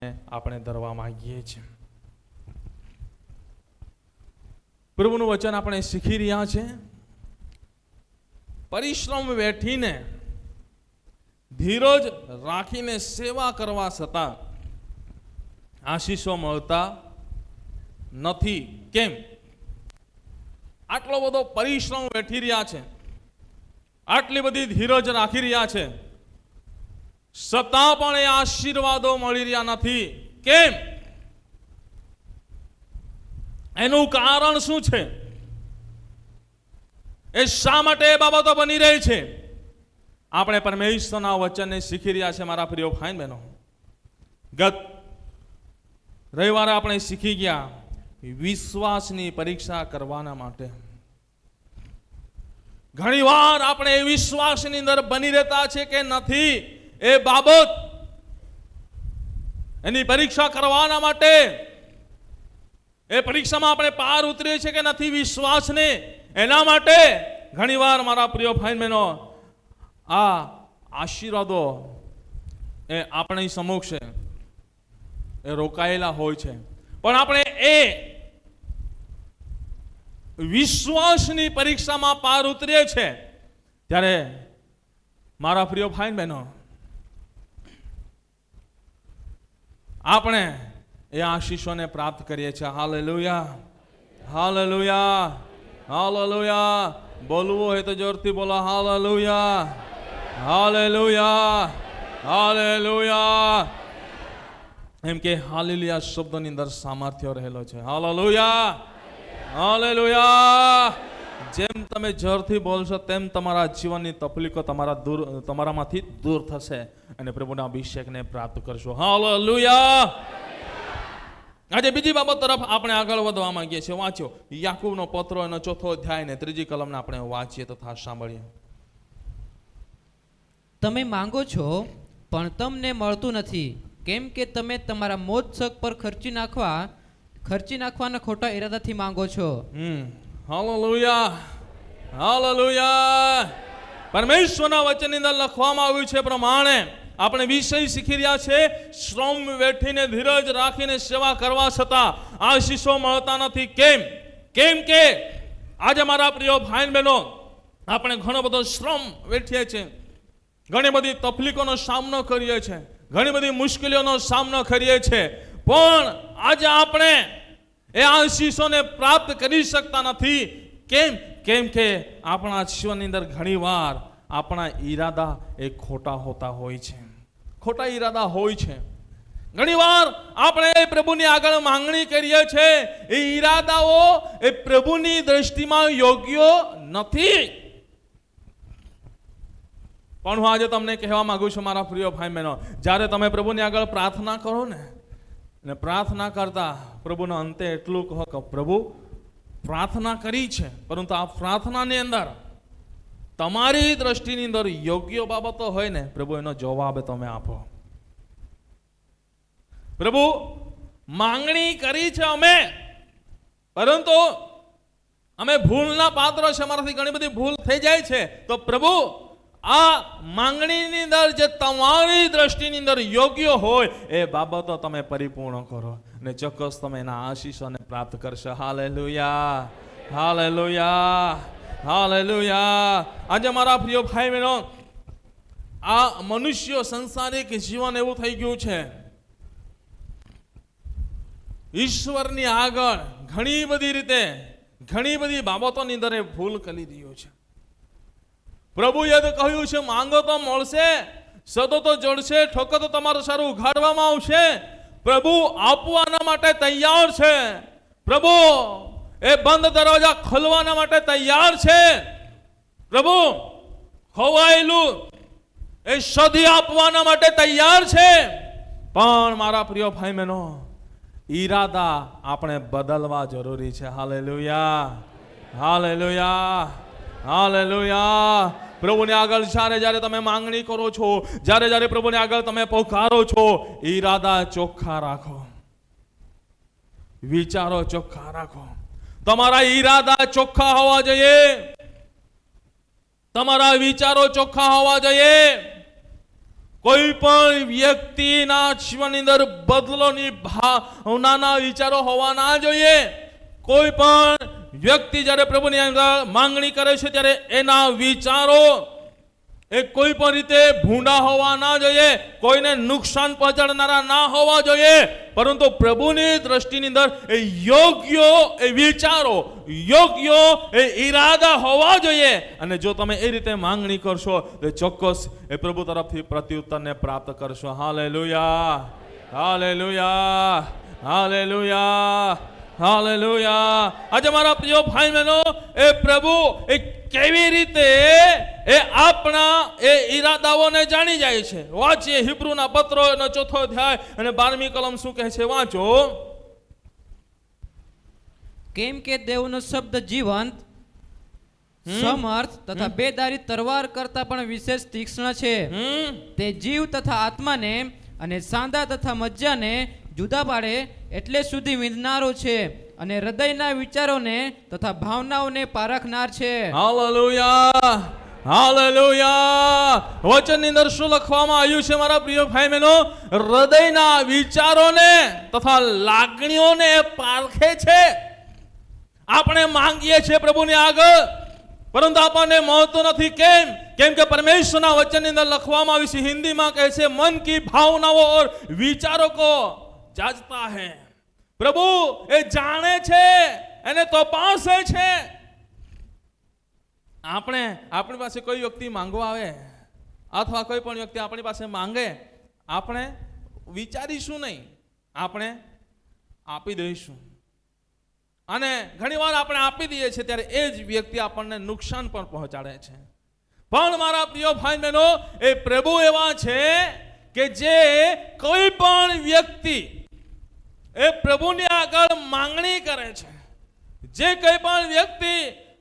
આપણે ધરવા માંગીએ છીએ. પ્રભુનું વચન આપણે શીખી રહ્યા છે. પરિશ્રમ વેઠીને ધીરજ રાખીને સેવા કરવા છતાં આશીષો મળતા નથી. કેમ? આટલો બધો પરિશ્રમ વેઠી રહ્યા છે, આટલી બધી ધીરજ રાખી રહ્યા છે, છતાં પણ એ આશીર્વાદો મળી રહ્યા નથી. કેમ? એનું કારણ શું છે? એ શા માટે એ બાબતો બની રહી છે? આપણે પરમેશ્વરના વચનને શીખી રહ્યા છે મારા પ્રિય ભાઈ બહેનો. ગત રવિવારે આપણે શીખી ગયા વિશ્વાસની પરીક્ષા કરવાના માટે. ઘણી વાર આપણે એ વિશ્વાસની અંદર બની રહેતા છે કે નથી, એ બાબત એની પરીક્ષા કરવાના માટે એ પરીક્ષામાં આપણે પાર ઉતરીએ છીએ કે નથી વિશ્વાસને, એના માટે ઘણીવાર મારા પ્રિય ભાઈ બહેનો આ આશીર્વાદો એ આપણી સમક્ષ એ રોકાયેલા હોય છે. પણ આપણે એ વિશ્વાસની પરીક્ષામાં પાર ઉતરીએ છીએ ત્યારે મારા પ્રિય ભાઈ બહેનો આપણે એ આશીષોને પ્રાપ્ત કરીએ છીએ. Hallelujah, hallelujah, hallelujah. બોલવું હોય તો જોરથી બોલો. Hallelujah, hallelujah, hallelujah. એમ કે હાલેલુયા શબ્દની અંદર સામર્થ્ય રહેલો છે. Hallelujah, hallelujah. જેમ તમે જોરથી બોલશો તેમ તમારા જીવનની તકલીફો તમારામાંથી દૂર થશે અને પ્રભુના અભિષેકને પ્રાપ્ત કરશો. હાલેલુયા. આજે બીજી બાબત તરફ આપણે આગળ વધવા માંગીએ છીએ. વાંચો યાકૂબનો પત્ર એનો 4થો અધ્યાય ને 3જી કલમને આપણે વાંચીએ તથા સાંભળીએ. તમે માંગો છો પણ તમને મળતું નથી, કેમ કે તમે તમારા મોજ શોખ પર ખર્ચી નાખવાના ખોટા ઈરાદાથી માંગો છો. Hallelujah, hallelujah. પરમેશ્વરના વચનની અંદર લખવામાં આવ્યું છે પ્રમાણે આપણે વિષય શીખી રહ્યા છે શ્રમ વેઠીને ધીરજ રાખીને સેવા કરવા છતાં આશીષો મળતા નથી. કેમ? કેમ કે આજે મારા પ્રિય ભાઈ બહેનો આપણે ઘણો બધો શ્રમ વેઠીએ છીએ, ઘણી બધી તકલીફોનો સામનો કરીએ છીએ, ઘણી બધી મુશ્કેલીઓનો સામનો કરીએ છીએ, પણ આજે આપણે એ આશીષોને પ્રાપ્ત કરી શકતા નથી. કેમ? કેમ કે આપણા જીવનની અંદર ઘણી વાર આપણા ઈરાદા એ ખોટા હોતા હોય છે, ખોટા ઈરાદા હોય છે. ઘણી વાર આપણે પ્રભુની આગળ માંગણી કરીએ છીએ, એ ઈરાદાઓ એ પ્રભુની દ્રષ્ટિમાં યોગ્ય નથી. પણ હું આજે તમને કહેવા માંગુ છું મારા પ્રિય ભાઈ બહેનો, જ્યારે તમે પ્રભુની આગળ પ્રાર્થના કરો ને, અને પ્રાર્થના કરતા પ્રભુના અંતે એટલું કહો કે પ્રભુ પ્રાર્થના કરી છે, પરંતુ આ પ્રાર્થનાની અંદર તમારી દ્રષ્ટિની અંદર યોગ્ય બાબતો હોય ને, પ્રભુ એનો જવાબ તમે આપો. પ્રભુ માંગણી કરી છે અમે, પરંતુ અમે ભૂલના પાત્ર છે, અમારાથી ઘણી બધી ભૂલ થઈ જાય છે, તો પ્રભુ આ માંગણીની અંદર જે તમારી દ્રષ્ટિની અંદર યોગ્ય હોય એ બાબતો તમે પરિપૂર્ણ કરો અને ચોક્કસ તમે એના આશીષોને પ્રાપ્ત કરશો. Hallelujah, hallelujah, hallelujah. આજે મારા પ્રિય ભાઈ બહેનો આ મનુષ્ય સંસારિક જીવન એવું થઈ ગયું છે, ઈશ્વરની આગળ ઘણી બધી રીતે ઘણી બધી બાબતોની અંદર ભૂલ કરી રહ્યો છે. પ્રભુએ તો કહ્યું છે માંગો તો મળશે, સદો તો જડશે, ઠોકો તો તમારું સારું ઉઘાડવામાં આવશે. પ્રભુ આપવાના માટે તૈયાર છે, પ્રભુ એ બંધ દરવાજા ખોલવાના માટે તૈયાર છે, પ્રભુ ખોવાયેલું એ શોધી આપવાના માટે તૈયાર છે. પણ મારા પ્રિય ભાઈ બહેનો ઈરાદા આપણે બદલવા જરૂરી છે. Hallelujah, hallelujah, hallelujah. પ્રભુની આગળ જ્યારે તમે માંગણી કરો છો, જ્યારે પ્રભુની આગળ તમે પોકારો છો, ઈરાદા ચોખ્ખા રાખો, વિચારો ચોખ્ખા રાખો. તમારા ઈરાદા ચોખ્ખા હોવા જોઈએ, તમારા વિચારો ચોખ્ખા હોવા જોઈએ. કોઈ પણ વ્યક્તિના જીવનની અંદર બદલોની ભાવનાના વિચારો હોવા ના જોઈએ. કોઈ પણ વ્યક્તિ જ્યારે પ્રભુની અંદર માંગણી કરે છે ત્યારે એના વિચારો એ કોઈ પણ રીતે ભૂંડા હોવા ના જોઈએ, કોઈને નુકસાન પહોંચાડનારા ના હોવા જોઈએ, પરંતુ પ્રભુની દ્રષ્ટિની અંદર એ યોગ્ય એ વિચારો, યોગ્ય એ ઈરાદા હોવા જોઈએ. અને જો તમે એ રીતે માંગણી કરશો તો ચોક્કસ એ પ્રભુ તરફથી પ્રત્યુત્તરને પ્રાપ્ત કરશો. Hallelujah, hallelujah, hallelujah, hallelujah. આજે મારા પ્રિય ભાઈ બહેનો, એ પ્રભુ એ કેવી રીતે એ આપણા એ ઈરાદાઓને જાણી જાય છે. વાંચીએ હિબ્રુના પત્રોનો 4 અધ્યાય અને 12મી કલમ શું કહે છે, વાંચો. કેમ કે દેવનો શબ્દ જીવંત, સમર્થ તથા બેદારી તરવાર કરતા પણ વિશેષ તીક્ષ્ણ છે. તે જીવ તથા આત્માને અને સાંધા તથા મજ્જાને જુદા પાડે એટલે સુધી વિંધનારો છે અને હૃદયના વિચારોને તથા ભાવનાઓને પારખનાર છે. Hallelujah, hallelujah. વચનની અંદર શું લખવામાં આવ્યું છે મારા પ્રિય ભાઈ બહેનો? હૃદયના વિચારોને તથા લાગણીઓને પારખે છે. આપણે માંગીએ છીએ પ્રભુની આગળ, પરંતુ આપણને મળતું નથી. કેમ કે પરમેશ્વરના વચનની અંદર લખવામાં આવ્યું છે, હિન્દીમાં કહે છે, મન કી ભાવનાઓ ઓર વિચારો કો જાજતા હૈ. પ્રભુ એ જાણે છે, એને તપાસે છે. આપણી પાસે કોઈ વ્યક્તિ માંગવા આવે અથવા કોઈ પણ વ્યક્તિ આપણી પાસે માંગે, આપણે વિચારીશું નહીં, આપણે આપી દઈશું. અને ઘણીવાર આપણે આપી દઈએ છીએ ત્યારે એ જ વ્યક્તિ આપણને નુકસાન પણ પહોંચાડે છે. પણ મારા પ્રિય ભાઈ બહેનો, એ પ્રભુ એવા છે કે જે કોઈ પણ વ્યક્તિ એ પ્રભુની આગળ માંગણી કરે છે, જે કોઈ પણ વ્યક્તિ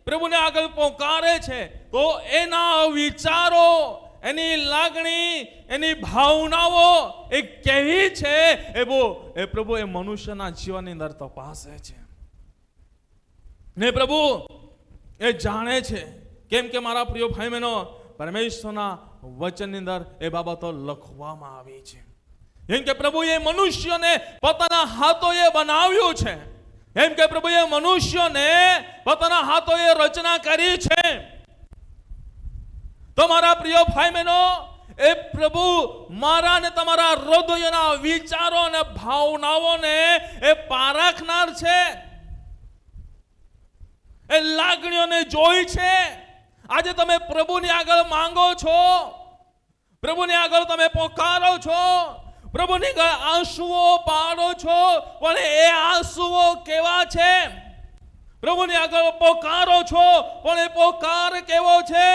પ્રભુને આગળ પોકારે છે, તો એના વિચારો, એની લાગણી, એની ભાવનાઓ એ કેવી છે એ પ્રભુ એ મનુષ્યના જીવનની અંદર તપાસે છે ને પ્રભુ એ જાણે છે. કેમ કે મારા પ્રિય ભાઈ બહેનો, પરમેશ્વરના વચનની અંદર એ બાબતો લખવામાં આવી છે. કેમ કે પ્રભુએ મનુષ્યને પોતાના હાથોએ બનાવ્યું છે. કેમ કે પ્રભુએ મનુષ્યને પોતાના હાથોએ રચના કરી છે. તો મારા પ્રિય ભાઈ બહેનો, એ પ્રભુ મારા ને તમારા હૃદયના વિચારો અને ભાવનાઓને એ પારખનાર છે, એ લાગણીઓને જોઈ છે. આજે તમે પ્રભુની આગળ માંગો છો, પ્રભુની આગળ તમે પોકારો છો, પ્રભુની આગળ આંસુઓ પાડો છો, પણ એ આંસુઓ કેવા છે? પ્રભુની આગળ પોકારો છો, પણ એ પોકાર કેવો છે?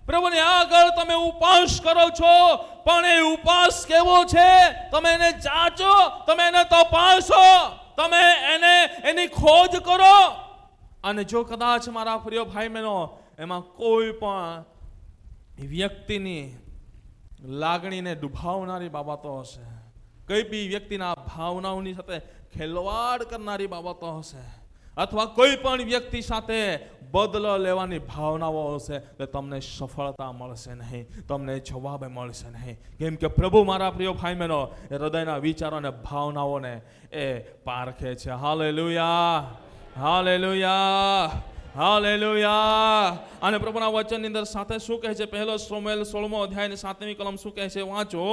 પ્રભુની આગળ તમે ઉપવાસ કરો છો, પણ એ ઉપવાસ કેવો છે? તમે એને જાંચો, તમે એને તપાસો, તમે એની ખોજ કરો. અને જો કદાચ મારા પ્રિય ભાઈ બહેનો એમાં કોઈ પણ વ્યક્તિની લાગણીને ડૂબાવનારી બાબતો હશે, કોઈ બી વ્યક્તિના ભાવનાઓની સાથે ખેલવાડ કરનારી બાબતો હશે, અથવા કોઈ પણ વ્યક્તિ સાથે બદલો લેવાની ભાવનાઓ હશે, તો તમને સફળતા મળશે નહીં, તમને જવાબ મળશે નહીં. કેમ કે પ્રભુ મારા પ્રિય ભાઈ બહેનો હૃદયના વિચારો અને ભાવનાઓને એ પારખે છે. Hallelujah, hallelujah, hallelujah. અને પ્રભુના વચનની અંદર સાથે શું કહે છે? 1 શમૂએલ 16મો અધ્યાય અને 7મી કલમ શું કહે છે? વાંચો.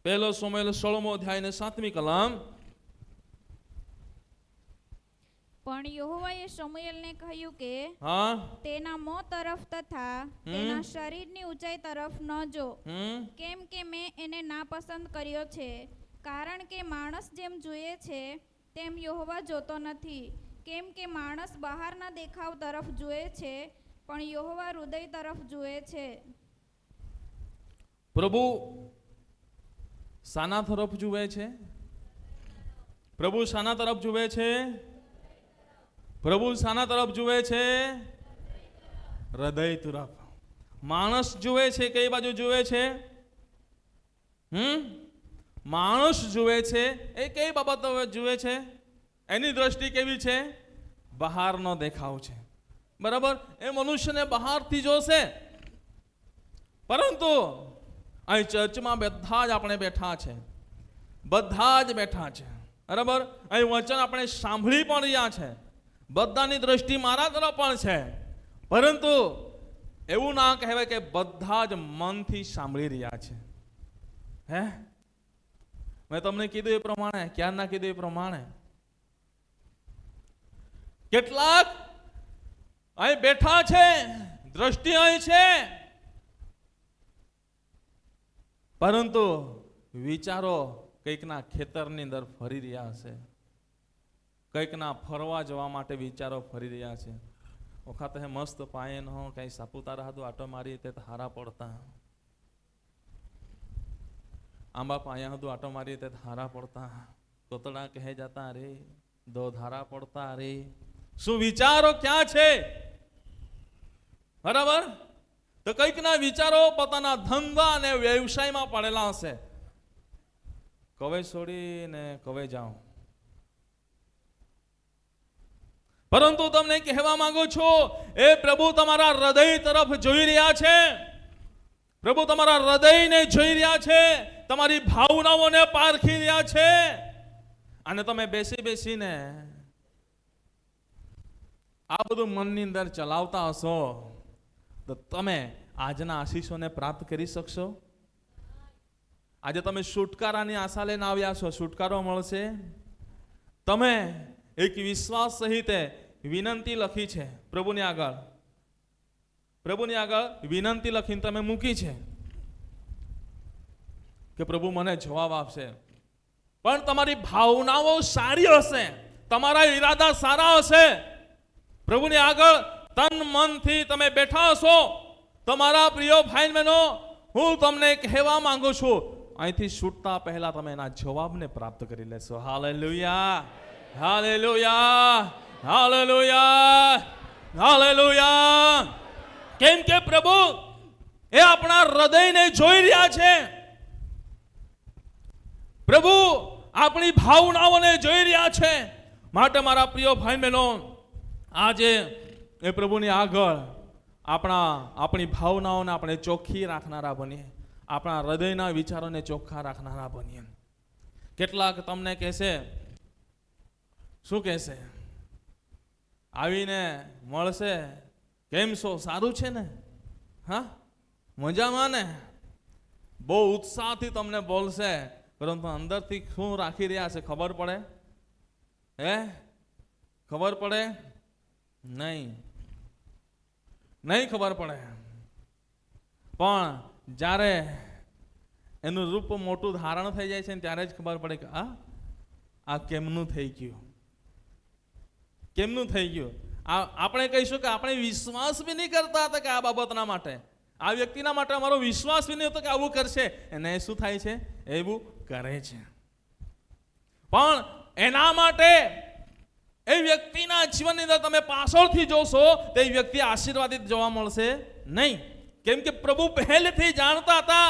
1 શમૂએલ 16મો અધ્યાય અને 7મી કલમ. પણ યહોવાએ શમૂએલને કહ્યું કે હા, તેના મોં તરફ તથા તેના શરીરની ઊંચાઈ તરફ ન જો, કેમ કે મેં એને નાપસંદ કર્યો છે. કારણ કે માણસ જેમ જુએ છે તેમ યહોવા જોતો નથી. કેમ કે માણસ બહારના દેખાવ તરફ જુએ છે, પણ યહોવા હૃદય તરફ જુએ છે. પ્રભુ શાના તરફ જુએ છે? પ્રભુ શાના તરફ જુએ છે? પ્રભુ શાના તરફ જુએ છે? હૃદય તરફ. માણસ જુએ છે કઈ બાજુ જુએ છે? માણસ જુએ છે એ કઈ બાબતો જુએ છે? એની દ્રષ્ટિ કેવી છે? બહારનો દેખાવ છે, બરાબર? એ મનુષ્યને બહારથી જોશે, પરંતુ અહીં ચર્ચમાં બધા જ આપણે બેઠા છે, બધા જ બેઠા છે, બરાબર. અહીં વચન આપણે સાંભળી પણ રહ્યા છે, બધાની દ્રષ્ટિ મારા તરફ પણ છે, પરંતુ એવું ના કહેવાય કે બધા જ મનથી સાંભળી રહ્યા છે. હે, મેં તમને કીધું એ પ્રમાણે, ક્યારના કીધું એ પ્રમાણે કેટલાક અહીં બેઠા છે, દ્રષ્ટિ અહીં છે, પરંતુ વિચારો કંઈકના ખેતરની અંદર ફરી રહ્યા હશે, કંઈકના ફરવા જવા માટે વિચારો ફરી રહ્યા છે. વખત હે મસ્ત પાયે ન હો કઈ સાપુતારા હતું આટો મારી તે હારા પડતા, આંબા પાયા હતું આટો મારી તે હારા પડતા, તોતડા કહે જતા રે દો ધારા પડતા રે. શું વિચારો ક્યાં છે? બરાબર. તો કંઈકના વિચારો પોતાના ધંધા અને વ્યવસાયમાં પડેલા હશે. કવે છોડીને કવે જાઉં. પરંતુ તમને કહેવા માંગુ છું, એ પ્રભુ તમારા હૃદય તરફ જોઈ રહ્યા છે, પ્રભુ તમારા હૃદયને જોઈ રહ્યા છે, તમારી ભાવનાઓને પારખી રહ્યા છે. અને તમે બેસી બેસીને આ બધું મનની અંદર ચલાવતા હશો તો તમે આજના આશીષોને પ્રાપ્ત કરી શકશો? આજે તમે છુટકારાની આશા લઈને આવ્યા છો, છુટકારો મળશે. તમે એક વિશ્વાસ સહિત વિનંતી લખી છે પ્રભુની આગળ, પ્રભુની આગળ વિનંતી લખીને તમે મૂકી છે કે પ્રભુ મને જવાબ આપશે. પણ તમારી ભાવનાઓ સારી હશે, તમારા ઈરાદા સારા હશે, પ્રભુની આગળ તન મનથી તમે બેઠા હશો, તમારા પ્રિય ભાઈ બહેનો, હું તમને કહેવા માંગુ છું, અહીંથી છૂટતા પહેલા તમે એના જવાબને પ્રાપ્ત કરી લેશો. Hallelujah, hallelujah, hallelujah, hallelujah. કેમ કે પ્રભુ એ આપણા હૃદયને જોઈ રહ્યા છે, પ્રભુ આપણી ભાવનાઓને જોઈ રહ્યા છે. માટે મારા પ્રિય ભાઈ બહેનો, આજે એ પ્રભુની આગળ આપણી ભાવનાઓને આપણે ચોખ્ખી રાખનારા બનીએ, આપણા હૃદયના વિચારોને ચોખ્ખા રાખનારા બનીએ. કેટલાક તમને કહેશે, શું કહેશે? આવીને મળશે, કેમ છો, સારું છે ને, હા મજામાં ને, બહુ ઉત્સાહથી તમને બોલશે, પરંતુ અંદરથી શું રાખી રહ્યા છે ખબર પડે? હે, ખબર પડે? નહીં, નહીં ખબર પડે. પણ જ્યારે એનું રૂપ મોટું ધારણ થઈ જાય છે ને ત્યારે જ ખબર પડે કે આ કેમનું થઈ ગયું, કેમનું થઈ ગયું. આપણે કહીશું કે આપણે વિશ્વાસ બી નહીં કરતા હતા કે આ બાબતના માટે, આ વ્યક્તિના માટે અમારો વિશ્વાસ બી નહીં હતો કે આવું કરશે, એને શું થાય છે? એવું કરે છે. પણ એના માટે એ વ્યક્તિના જીવનની અંદર તમે પાછળથી જોશો તો એ વ્યક્તિ આશીર્વાદિત જોવા મળશે નહીં. કેમ કે પ્રભુ પહેલેથી જાણતા હતા,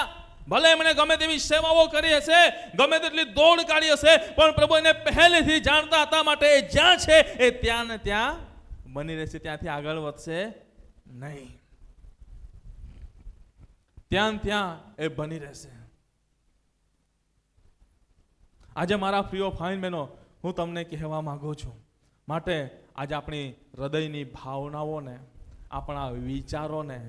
ભલે એમણે ગમે તેવી સેવાઓ કરી હશે, ગમે તેટલી દોડ કાઢી હશે, પણ પ્રભુ એને પહેલેથી જાણતા હતા. માટે એ જ્યાં છે એ ત્યાં ને ત્યાં બની રહેશે, ત્યાંથી આગળ વધશે નહીં, ત્યાં એ બની રહેશે. આજે મારા પ્રિય ભાઈ બહેનો, હું તમને કહેવા માંગુ છું, માટે આજે આપણી હૃદયની ભાવનાઓને, આપણા વિચારોને,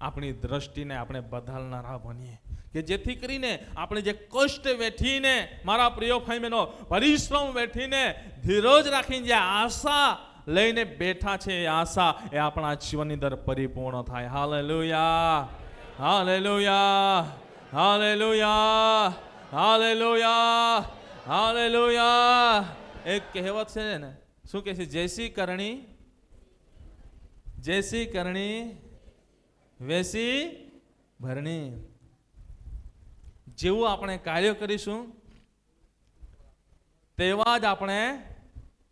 આપણી દ્રષ્ટિને આપણે બદલનારા બનીએ, કે જેથી કરીને આપણે જે કષ્ટ વેઠીને, મારા પ્રિય ભાઈ બહેનો, પરિશ્રમ વેઠીને, ધીરજ રાખીને જે આશા લઈને બેઠા છે, એ આશા એ આપણા જીવનની અંદર પરિપૂર્ણ થાય. Hallelujah, hallelujah, hallelujah, hallelujah, hallelujah. એક કહેવત છે ને, શું કહે છે? જેસી કરણી વેસી ભરણી. જેવું આપણે કાર્ય કરીશું તેવા જ આપણે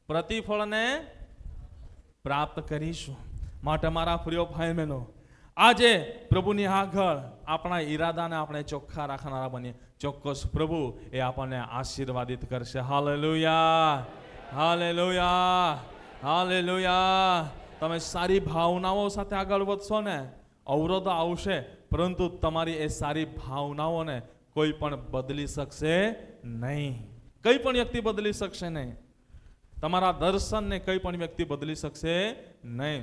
પ્રતિફળને પ્રાપ્ત કરીશું. માટે મારા પ્રિય ભાઈ બહેનો, આજે પ્રભુની આગળ આપણા ઈરાદાને આપણે ચોખ્ખા રાખનારા બનીએ. ચોક્કસ પ્રભુ એ આપણને આશીર્વાદિત કરશે. Hallelujah, hallelujah, hallelujah. તમે સારી ભાવનાઓ સાથે આગળ વધશો ને, અવરોધો આવશે પરંતુ તમારી એ સારી ભાવનાઓને કોઈ પણ બદલી શકશે નહીં. કઈ પણ વ્યક્તિ બદલી શકશે નહીં. તમારા દર્શનને કઈ પણ વ્યક્તિ બદલી શકશે નહીં.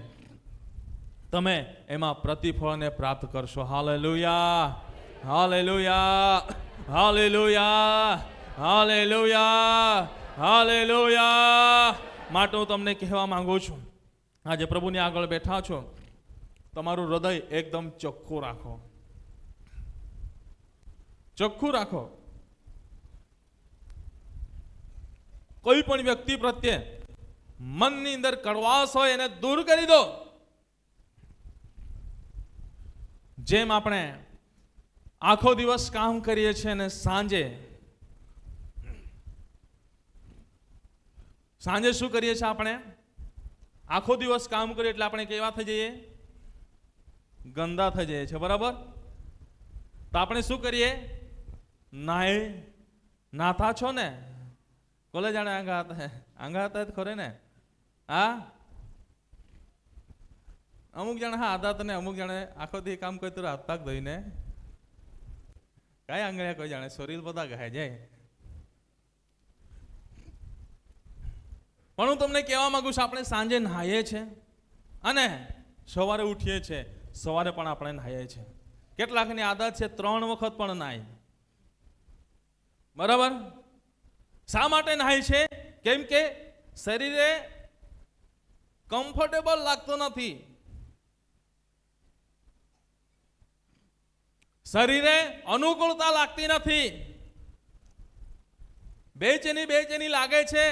તમે એમાં પ્રતિફળને પ્રાપ્ત કરશો. Hallelujah, hallelujah, hallelujah, hallelujah, hallelujah. માટે હું તમને કહેવા માંગુ છું, આજે પ્રભુની આગળ બેઠા છો, તમારું હૃદય એકદમ ચોખ્ખું રાખો, ચોખ્ખું રાખો. કોઈ પણ વ્યક્તિ પ્રત્યે મનની અંદર કડવાશ હોય એને દૂર કરી દો. જેમ આપણે આખો દિવસ કામ કરીએ છીએ અને સાંજે શું કરીએ છીએ? આપણે આખો દિવસ કામ કરીએ એટલે આપણે કેવા થઈ જઈએ? ગંદા થઈ જઈએ છીએ, બરાબર? તો આપણે શું કરીએ? નાતા છો ને? કોલે જાણે આંગા હતા ખરે ને? હા, અમુક જણ હા આદત ને અમુક જણે આખો દી કામ કરતું હાથ પાક ધોઈને કઈ આંગળ્યા કોઈ જાણે શરીર બધા ગાય જાય. પણ હું તમને કહેવા માંગુ છું, આપણે સાંજે નહાઈએ છીએ અને સવારે ઉઠીએ છીએ, સવારે પણ આપણે નહાઈએ છીએ. કેટલાકની આદત છે 3 વખત પણ નાય, બરાબર? શા માટે નહાય છે? કેમ કે શરીરે કમ્ફર્ટેબલ લાગતું નથી, શરીરે અનુકૂળતા લાગતી નથી, બેચેની લાગે છે,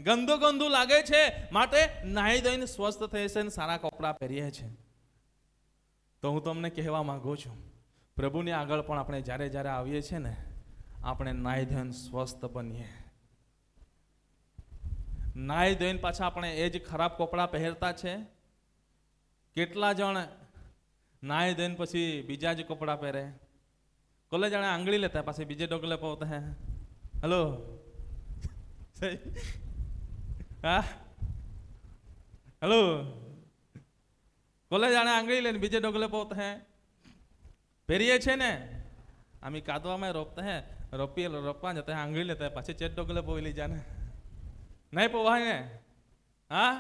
ગંદુ લાગે છે. માટે નાહી ધોઈને સ્વસ્થ થઈ છે અને સારા કપડાં પહેરીએ છે. તો હું તમને કહેવા માંગુ છું, પ્રભુની આગળ પણ આપણે જ્યારે આવીએ છીએ ને, આપણે નાહી ધોઈને સ્વસ્થ બનીએ. નાહી ધોઈને પાછા આપણે એ જ ખરાબ કપડાં પહેરતા છે. કેટલા જણ નાહી ધોઈને પછી બીજા જ કપડાં પહેરે? કોલે જાણે આંગળી લેતા પાછી બીજે ડોગલે પોતા હે. હેલો, હા, હેલો, કોલે જાણે આંગળી લઈને બીજે ડોગલે પોતા હે. પહેરીએ છે ને, આમી કાદવામાં રોપતા હે, રોપવા જતા આંગળી લેતા પાછી ચેટ ડોગલે પોઈ જાને, નહીં પોવાય ને? હા,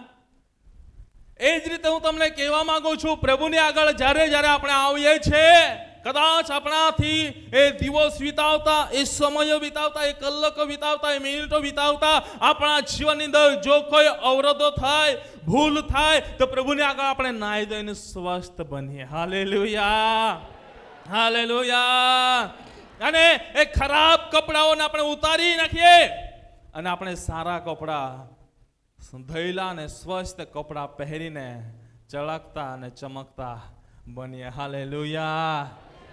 એ જ રીતે હું તમને કહેવા માંગુ છું, પ્રભુની આગળ જ્યારે આપણે આવીએ છીએ, કદાચ આપણાથી એ દિવસ વિતાવતા, એ સમયો વિતાવતા, એ કલાકો વિતાવતા, એ મિનિટો વિતાવતા આપણા જીવનની અંદર જો કોઈ અવરોધો થાય, ભૂલ થાય, તો પ્રભુની આગળ આપણે નાહી ધોઈને સ્વસ્થ બનીએ. Hallelujah, hallelujah. અને એ ખરાબ કપડાઓને આપણે ઉતારી નાખીએ અને આપણે સારા કપડા, ધોયેલા અને સ્વસ્થ કપડા પહેરીને ચળકતા અને ચમકતા બનીએ. Hallelujah,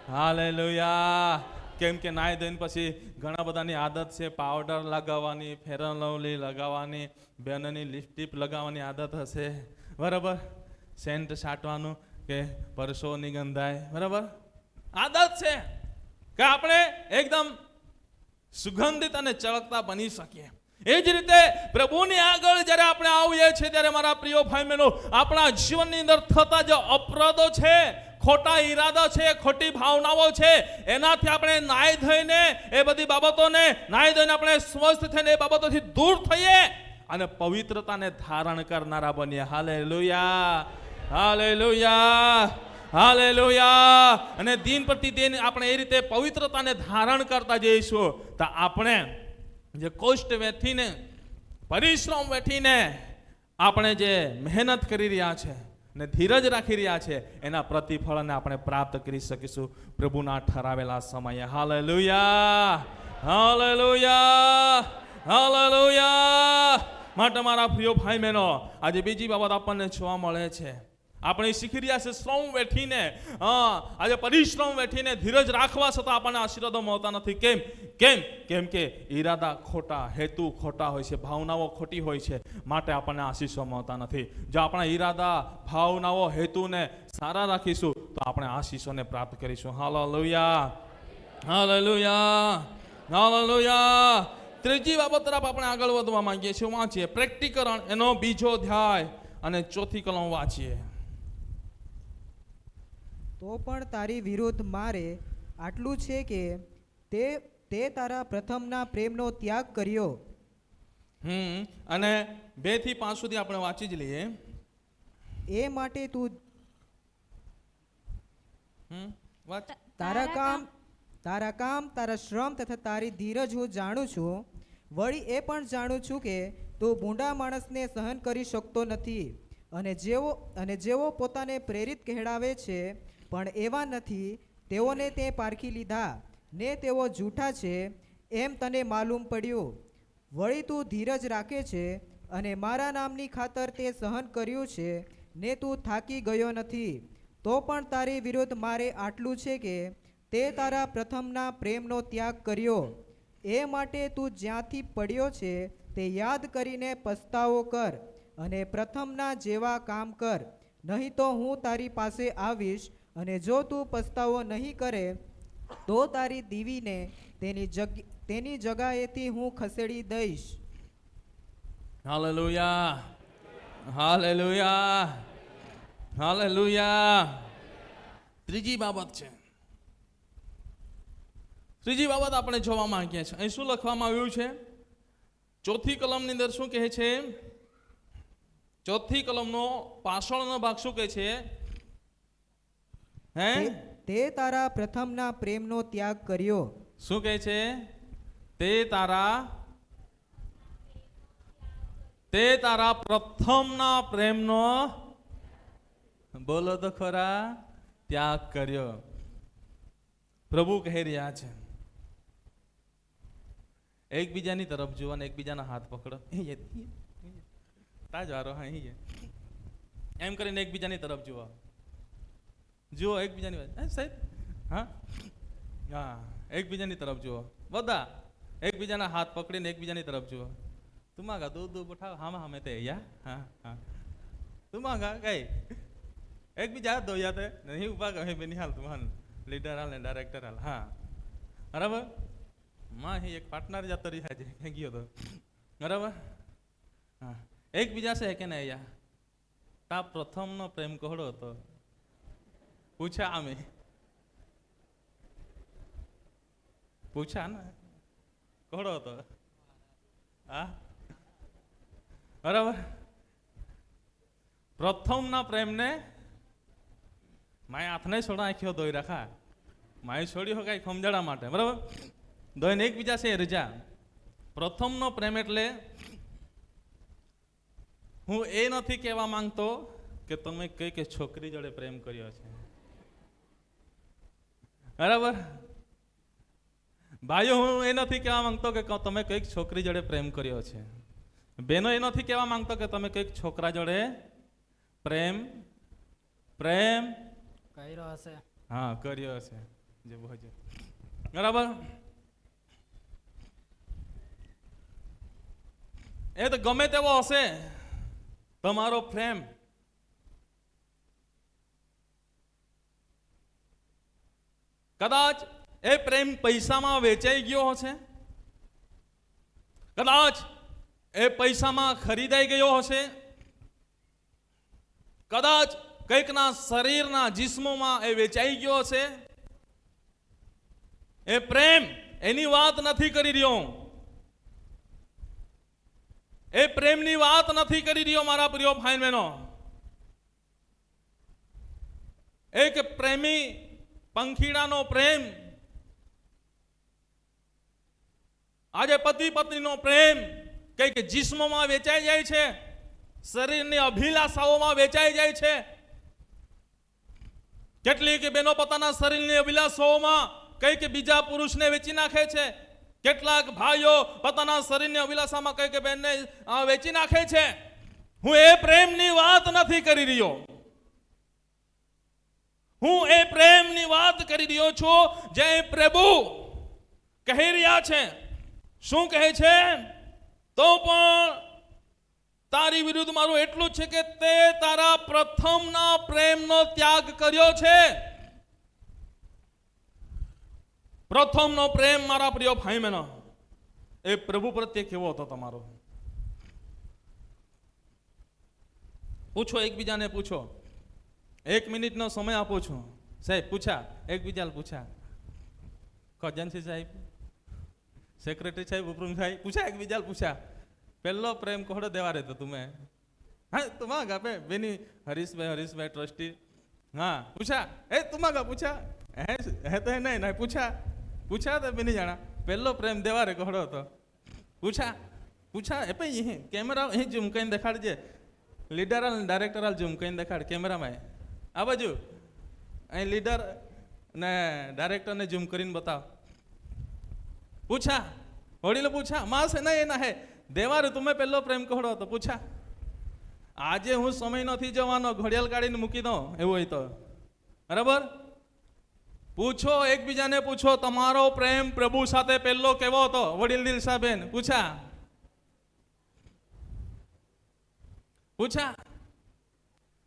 hallelujah. કેમ કે નાહી ધોઈને પછી ઘણા બધાની આદત છે પાવડર લગાવવાની, ફેર એન્ડ લવલી લગાવવાની, બેનની લિપસ્ટિક લગાવવાની આદત હશે, બરાબર? સેન્ટ છાંટવાનું કે પરસો ની ગંધાય, બરાબર? આદત છે કે આપણે એકદમ સુગંધિત અને ચળકતા બની શકીએ. એ જ રીતે પ્રભુની આગળ જ્યારે આપણે આવીએ છીએ ત્યારે મારા પ્રિય ભાઈ બહેનો, આપણા જીવનની અંદર થતા જે અપરાધો છે, ખોટા ઈરાદા છે, ખોટી ભાવનાઓ છે, એનાથી આપણે નાહી ધોઈને એ બધી બાબતોને નાહી ધોઈને આપણે સ્વસ્થ થઈને એ બાબતોથી દૂર થઈએ અને પવિત્રતાને ધારણ કરનારા બનીએ. Hallelujah, hallelujah, hallelujah. અને દિન પ્રતિદિન આપણે એ રીતે પવિત્રતાને ધારણ કરતા જઈશું તો આપણે જે કોષ્ટ વેઠીને, પરિશ્રમ વેઠીને આપણે જે મહેનત કરી રહ્યા છે ને ધીરજ રાખી રહ્યા છે, એના પ્રતિફળને આપણે પ્રાપ્ત કરી શકીશું પ્રભુના ઠરાવેલા સમયે. Hallelujah, hallelujah, hallelujah. માટે મારા પ્રિય ભાઈ બહેનો, આજે બીજી બાબત આપણને જોવા મળે છે. આપણે શીખી રહ્યા છે શ્રમ વેઠીને, આજે પરિશ્રમ વેઠીને ધીરજ રાખવા છતાં આપણને આશીર્વાદો મળતા નથી. કેમ કે ઈરાદા ખોટા, હેતુ ખોટા હોય છે, ભાવનાઓ ખોટી હોય છે, માટે આપણને આશીષો મળતા નથી. જો આપણા ઈરાદા, ભાવનાઓ, હેતુને સારા રાખીશું તો આપણે આશીષોને પ્રાપ્ત કરીશું. Hallelujah, hallelujah, hallelujah. ત્રીજી બાબત તરફ આપણે આગળ વધવા માંગીએ છીએ. વાંચીએ પ્રેક્ટિકરણ એનો 2 અધ્યાય અને 4 કલમ વાંચીએ. તો પણ તારી વિરુદ્ધ મારે આટલું છે કે તે તારા પ્રથમના પ્રેમનો ત્યાગ કર્યો. અને 2 થી 5 સુધી આપણે વાંચી જ લઈએ. એ માટે તું વાત તારા કામ તારા શ્રમ તથા તારી ધીરજ હું જાણું છું. વળી એ પણ જાણું છું કે તું ભૂંડા માણસને સહન કરી શકતો નથી, અને જેઓ પોતાને પ્રેરિત કહેવાય છે પણ એવા નથી, તેઓને તે પારખી લીધા ને તેઓ જૂઠા છે એમ તને માલુમ પડ્યું. વળી તું ધીરજ રાખે છે અને મારા નામની ખાતર તે સહન કર્યું છે ને તું થાકી ગયો નથી. તો પણ તારી વિરુદ્ધ મારે આટલું છે કે તે તારા પ્રથમના પ્રેમનો ત્યાગ કર્યો. એ માટે તું જ્યાંથી પડ્યો છે તે યાદ કરીને પસ્તાવો કર અને પ્રથમના જેવા કામ કર. નહીં તો હું તારી પાસે આવીશ, અને જો તું પસ્તાવો નહીં કરે તો તારી દીવીને તેની જગાએથી હું ખસેડી દઈશ. Hallelujah, hallelujah, hallelujah. ત્રીજી બાબત છે. ત્રીજી બાબત આપણે જોવા માંગીએ છીએ. અહીં શું લખવામાં આવ્યું છે? ચોથી કલમની અંદર શું કહે છે? ચોથી કલમનો પાછળનો ભાગ શું કહે છે? હે, તે તારા પ્રથમના પ્રેમનો ત્યાગ કર્યો. શું કહે છે? તે તારા પ્રથમના પ્રેમનો, બોલો તો ખરા, ત્યાગ કર્યો. પ્રભુ કહી રહ્યા છે, એકબીજાની તરફ જુઓ અને એકબીજાના હાથ પકડો. તાજ વારો, હા, એમ કરીને એકબીજાની તરફ જુઓ. જુઓ એકબીજાની વાત, સાહેબ, હા હા, એકબીજાની તરફ જુઓ. બધા એકબીજાના હાથ પકડીને એકબીજાની તરફ જુઓ. તુમાગા દૂધ દૂધ બઠાવ હામાં હામે તે યા, હા હા, તુમાગા કઈ એકબીજા દો યા તે નહીં ઉભા કહે બેની હાલ તુમાન લીડર હાલ ને ડાયરેક્ટર હાલ, હા બરાબર. માં એક પાર્ટનર જતો રહી હાજે ગયો તો, બરાબર. હા, એકબીજા છે કે ને યા તા પ્રથમનો પ્રેમ કહડો હતો પૂછા અમે, પૂછા ને કહડો હતો, હા બરાબર. પ્રથમના પ્રેમને માય હાથને છોડા આખ્યો દોઈ રાખા, માય છોડ્યો કઈ ખમજાડા માટે, બરાબર. દોઈને એકબીજા છે રજા. પ્રથમનો પ્રેમ એટલે હું એ નથી કહેવા માંગતો કે તમે કઈ છોકરી જોડે પ્રેમ કર્યો છે, બરાબર. ભાઈઓ, હું એ નથી કહેવા માંગતો કે તમે કઈક છોકરી જોડે પ્રેમ કર્યો છે. બહેનો, એ નથી કહેવા માંગતો કે તમે કઈક છોકરા જોડે પ્રેમ કર્યો હશે, હા કર્યો હશે, જે બોજો, બરાબર. એ તો ગમે તેવો હશે તમારો પ્રેમ, કદાચ એ પ્રેમ પૈસામાં વેચાઈ ગયો હશે, કદાચ એ પૈસામાં ખરીદાઈ ગયો હશે, કદાચ કંઈકના શરીરના જિસ્મોમાં એ વેચાઈ ગયો હશે. એ પ્રેમ એની વાત નથી કરી રહ્યો, એ પ્રેમની વાત નથી કરી રહ્યો મારા પ્રિય ભાઈ બહેનો. એક પ્રેમી પંખીડાનો પ્રેમ, આજે પતિ પત્નીનો પ્રેમ કઈક જિસ્મોમાં વેચાઈ જાય છે, શરીરની અભિલાષાઓમાં વેચાઈ જાય છે. કેટલીક બહેનો પોતાના શરીરની અભિલાષાઓમાં કઈક બીજા પુરુષને વેચી નાખે છે. કેટલાક ભાઈઓ પોતાના શરીરની અભિલાષામાં કઈક બહેનને વેચી નાખે છે. હું એ પ્રેમની વાત નથી કરી રહ્યો, હું એ પ્રેમની વાત કરી રહ્યો છું જે પ્રભુ કહી રહ્યા છે. શું કહે છે? તો પણ તારી વિરુદ્ધ મારું એટલું છે કે તે તારા પ્રથમના પ્રેમનો ત્યાગ કર્યો છે. પ્રથમનો પ્રેમ મારા પ્રિય ભાઈ બહેનો એ પ્રભુ પ્રત્યે કેવો હતો તમારો? પૂછો, એકબીજાને પૂછો. 1 મિનિટનો સમય આપું છું. સાહેબ પૂછા એકબીજાને પૂછા ખજાનસી સાહેબ સેક્રેટરી સાહેબ ઉપરૂમ સાહેબ પૂછા એકબીજાને પૂછા પહેલો પ્રેમ કોહડો દેવા રહેતો તુમે હા તુમાગા પે બેની હરીશભાઈ ટ્રસ્ટી હા પૂછા એ તુમાગા પૂછા હે તો નહીં ના પૂછા તો બેની જાણા પહેલો પ્રેમ દેવા રે કોહડો હતો પૂછા એ પછી કેમેરા અહીં ઝૂમ કરીને દેખાડજે લીડર ડાયરેક્ટર ઝૂમ કરીને દેખાડ કેમેરામાં આ બાજુ અહીં લીડર ને ડાયરેક્ટરને ઝૂમ કરીને બતાવ પૂછા વડીલો પૂછા માસ નહીં એના હે દેવારે તમે પહેલો પ્રેમ કહો તો પૂછા આજે હું સમય નથી જવાનો ઘડિયાળ કાઢીને મૂકી દો એવું હોય તો બરાબર પૂછો એકબીજાને પૂછો તમારો પ્રેમ પ્રભુ સાથે પહેલો કેવો હતો વડીલ દિલસાબેન પૂછા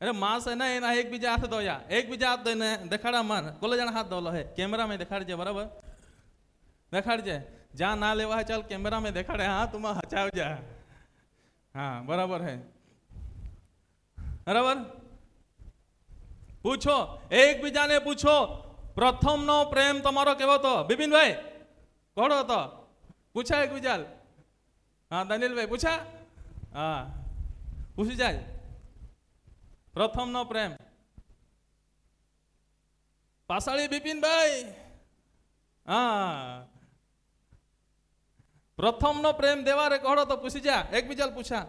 અરે માસ એના એના એકબીજા હાથ ધોયા એકબીજા હાથ ધોઈને દેખાડા માન કોલે જણા હાથ ધોલો હે કેમેરામાં દેખાડજે બરાબર દેખાડજે જ્યાં ના લેવા હે ચાલ કેમેરામાં દેખાડે હા તું હચાવજા હા બરાબર હે બરાબર પૂછો એકબીજાને પૂછો પ્રથમનો પ્રેમ તમારો કેવો હતો બિપિનભાઈ કોડો હતો પૂછા એકબીજા હા દનિલભાઈ પૂછા હા પૂછી જાય પ્રથમનો પ્રેમ પાસાળી બિપિનભાઈ હા પ્રથમનો પ્રેમ દેવારે કહો તો પૂછી જા એકબીજા પૂછા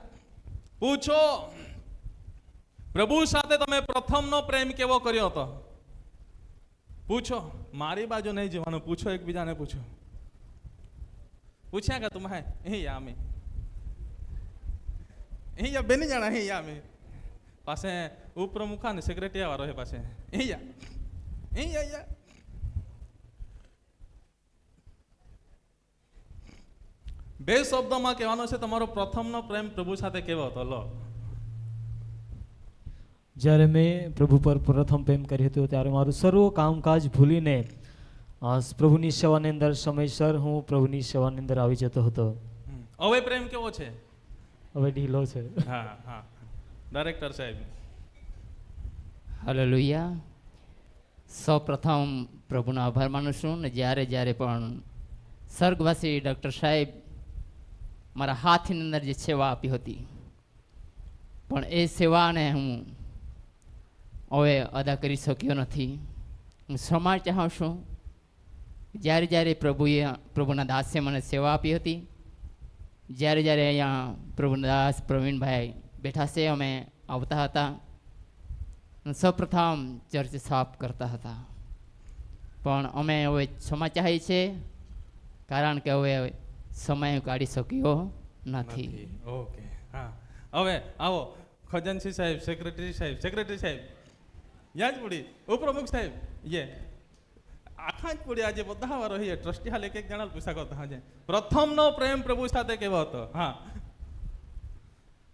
પૂછો પ્રભુ સાથે તમે પ્રથમનો પ્રેમ કેવો કર્યો હતો પૂછો મારી બાજુ નહીં જવાનું પૂછો એકબીજાને પૂછ્યા કે તું હે અહીં આમી અહીંયા બેની જાણા અહીં આમી પાસે ઉપપ્રમુખા ને સેક્રેટરી વાળો હે પાસે અહીંયા બે શબ્દોમાં કહેવાનો છે તમારો પ્રથમનો પ્રેમ પ્રભુ સાથે કેવો હતો લો જ્યારે મેં પ્રભુ પર પ્રથમ પ્રેમ કર્યો હતો ત્યારે મારું સર્વ કામકાજ ભૂલીને પ્રભુની સેવાની અંદર સમયસર હું પ્રભુની સેવાની અંદર આવી જતો હતો. હવે પ્રેમ કેવો છે? હવે ઢીલો છે. હા હા ડાયરેક્ટર સાહેબ. હાલેલુયા. સૌ પ્રથમ પ્રભુનો આભાર માનું છું ને જ્યારે જ્યારે પણ સ્વર્ગવાસી ડૉક્ટર સાહેબ મારા હાથની અંદર જે સેવા આપી હતી પણ એ સેવાને હું હવે અદા કરી શક્યો નથી. હું ક્ષમા ચાહું છું. જ્યારે જ્યારે પ્રભુના દાસે મને સેવા આપી હતી, જ્યારે જ્યારે અહીંયા પ્રભુના દાસ પ્રવીણભાઈ બેઠા છે, અમે આવતા હતા, સૌપ્રથમ ચર્ચ સાફ કરતા હતા, પણ અમે હવે ક્ષમા ચાહીએ છીએ કારણ કે હવે સમય કાઢી શક્યો નથી. ઓકે હા હવે આવો ખજાનસી સાહેબ, સેક્રેટરી સાહેબ યાદ પડી, ઉપપ્રમુખ સાહેબ યે આખા જ પડી આજે બધા વારો હે ટ્રસ્ટી હાલ એક એક જણા પૂછા કરતા હાજે પ્રથમનો પ્રેમ પ્રભુ સાથે કેવો હતો? હા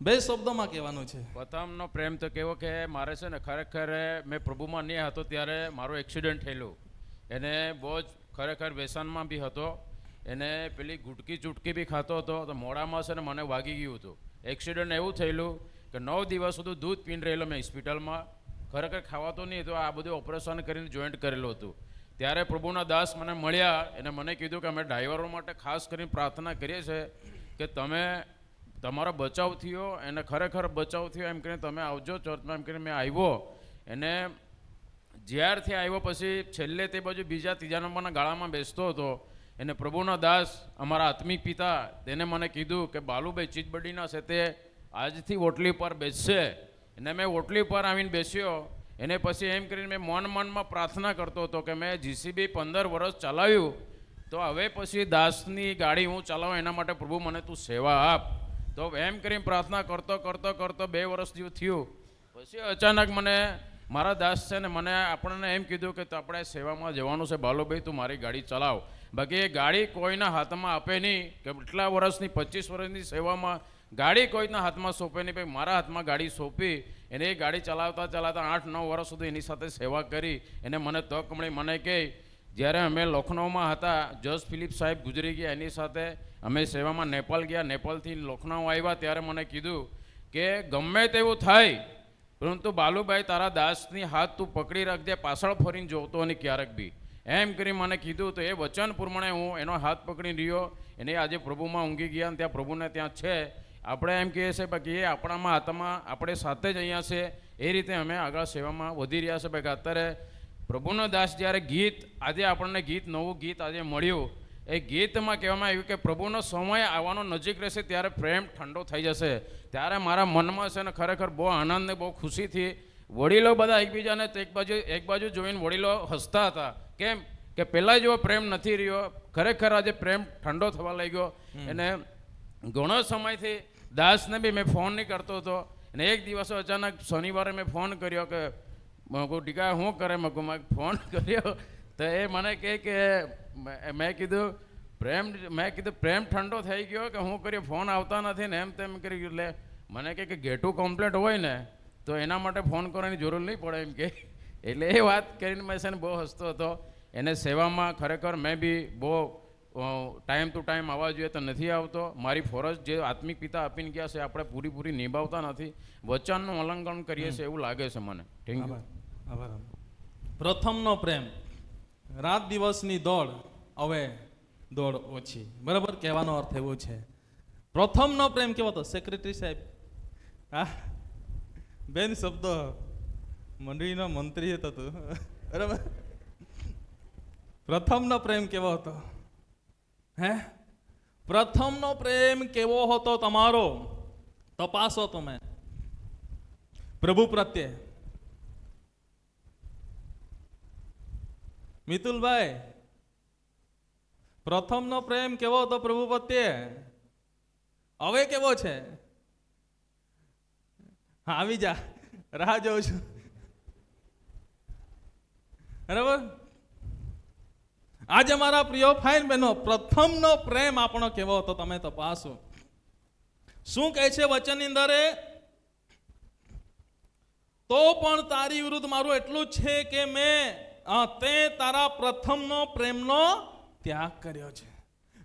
બે શબ્દોમાં કહેવાનું છે. પ્રથમનો પ્રેમ તો કેવો કે મારે છે ને ખરેખર મેં પ્રભુમાં નહીં હતો ત્યારે મારો એક્સિડન્ટ થયેલો. એને બહુ જ ખરેખર વ્યસનમાં બી હતો. એને પેલી ગુટકી ચૂટકી બી ખાતો હતો તો મોડામાં છે ને મને વાગી ગયું હતું. એક્સિડન્ટ એવું થયેલું કે 9 દિવસ સુધી દૂધ પીને રહેલો મેં હોસ્પિટલમાં. ખરેખર ખાવાતો નહીં તો આ બધું ઓપરેશન કરીને જોઈન્ટ કરેલું હતું. ત્યારે પ્રભુના દાસ મને મળ્યા. એને મને કીધું કે અમે ડ્રાઈવરો માટે ખાસ કરીને પ્રાર્થના કરીએ છીએ કે તમે તમારો બચાવ થયો, એને ખરેખર બચાવ થયો એમ કરીને તમે આવજો ચર્ચમાં એમ કરીને મેં આવ્યો. એને જ્યારથી આવ્યો પછી છેલ્લે તે બાજુ બીજા ત્રીજા નંબરના ગાળામાં બેસતો હતો. એને પ્રભુના દાસ અમારા આત્મિક પિતા તેને મને કીધું કે બાલુભાઈ ચીજબડીના છે તે આજથી ઓટલી પર બેસશે. એને મેં ઓટલી પર આવીને બેસ્યો. એને પછી એમ કરીને મેં મનમાં પ્રાર્થના કરતો હતો કે મેં જીસીબી 15 વર્ષ ચલાવ્યું તો હવે પછી દાસની ગાડી હું ચલાવું એના માટે પ્રભુ મને તું સેવા આપ. તો એમ કરીને પ્રાર્થના કરતો 2 વર્ષ જેવું થયું. પછી અચાનક મને મારા દાસ છે ને મને આપણને એમ કીધું કે આપણે સેવામાં જવાનું છે બાલુભાઈ, તું મારી ગાડી ચલાવ. બાકી એ ગાડી કોઈના હાથમાં આપે નહીં કે એટલા વર્ષની 25 વર્ષની સેવામાં ગાડી કોઈના હાથમાં સોંપે નહીં. ભાઈ મારા હાથમાં ગાડી સોંપી. એને એ ગાડી ચલાવતા 8-9 વર્ષ સુધી એની સાથે સેવા કરી. એને મને તક મળી. મને કહે જ્યારે અમે લખનૌમાં હતા, જસ ફિલિપ સાહેબ ગુજરી ગયા, એની સાથે અમે સેવામાં નેપાલ ગયા. નેપાલથી લખનૌ આવ્યા ત્યારે મને કીધું કે ગમે તેવું થાય પરંતુ બાલુભાઈ તારા દાસની હાથ તું પકડી રાખજે, પાછળ ફરીને જોતો અને ક્યારેક બી, એમ કરી મને કીધું. તો એ વચન પ્રમાણે હું એનો હાથ પકડી રહ્યો. એને આજે પ્રભુમાં ઊંઘી ગયા અને ત્યાં પ્રભુને ત્યાં છે. આપણે એમ કહીએ છીએ બાકી એ આપણામાં આત્મા આપણે સાથે જ અહીંયા છે. એ રીતે અમે આગળ સેવામાં વધી રહ્યા છે. બાકી અત્યારે પ્રભુનો દાસ જ્યારે ગીત, આજે આપણને ગીત, નવું ગીત આજે મળ્યું. એ ગીતમાં કહેવામાં આવ્યું કે પ્રભુનો સમય આવવાનો નજીક રહેશે ત્યારે પ્રેમ ઠંડો થઈ જશે. ત્યારે મારા મનમાં છે ને ખરેખર બહુ આનંદ ને બહુ ખુશીથી વડીલો બધા એકબીજાને એક બાજુ જોઈને વડીલો હસતા હતા. કેમ કે પહેલાં જેવો પ્રેમ નથી રહ્યો. ખરેખર આજે પ્રેમ ઠંડો થવા લાગ્યો. અને ઘણો સમયથી દાસને બી મેં ફોન નહીં કરતો હતો. અને એક દિવસ અચાનક શનિવારે મેં ફોન કર્યો કે મગુ ટીકા શું કરે મગુ, મેં ફોન કર્યો તો એ મને કહે કે મેં કીધું પ્રેમ ઠંડો થઈ ગયો કે હું કર્યો, ફોન આવતા નથી ને એમ તેમ કરી. એટલે મને કહે કે ગેટું કમ્પ્લીટ હોય ને તો એના માટે ફોન કરવાની જરૂર નહીં પડે એમ કે. એટલે એ વાત કરીને મેં છે ને બહુ હસતો હતો. એને સેવામાં ખરેખર મેં બી બહુ ટાઈમ ટુ ટાઈમ આવવા જોઈએ તો નથી આવતો. મારી ફરજ જે આત્મિક પિતા આપીને ગયા છે આપણે પૂરી નિભાવતા નથી, વચનનું ઉલ્લંઘન કરીએ છીએ એવું લાગે છે મને. Thank you. આભાર. પ્રથમનો પ્રેમ, રાત દિવસની દોડ, હવે દોડ ઓછી. બરાબર, કહેવાનો અર્થ એવો છે. પ્રથમનો પ્રેમ કેવો હતો સેક્રેટરી સાહેબ? હા બેન શબ્દ મંડળીનો મંત્રી હતો તું, બરાબર. પ્રથમનો પ્રેમ કેવો હતો? હે, પ્રથમનો પ્રેમ કેવો હતો તમારો? તપાસો તમે પ્રભુ પ્રત્યે. મિતુલભાઈ, પ્રથમનો પ્રેમ કેવો હતો પ્રભુ પ્રત્યે? હવે કેવો છે? આવી જા, રાહ જોઉં છું. બરાબર. આજે મારા પ્રિય ફાઇન બહેનો, પ્રથમનો પ્રેમ આપણો કેવો હતો તમે તપાસો. શું કહે છે વચનની અંદર? તો પણ તારી વિરુદ્ધ મારું એટલું જ છે કે તે તારા પ્રથમનો પ્રેમનો ત્યાગ કર્યો છે.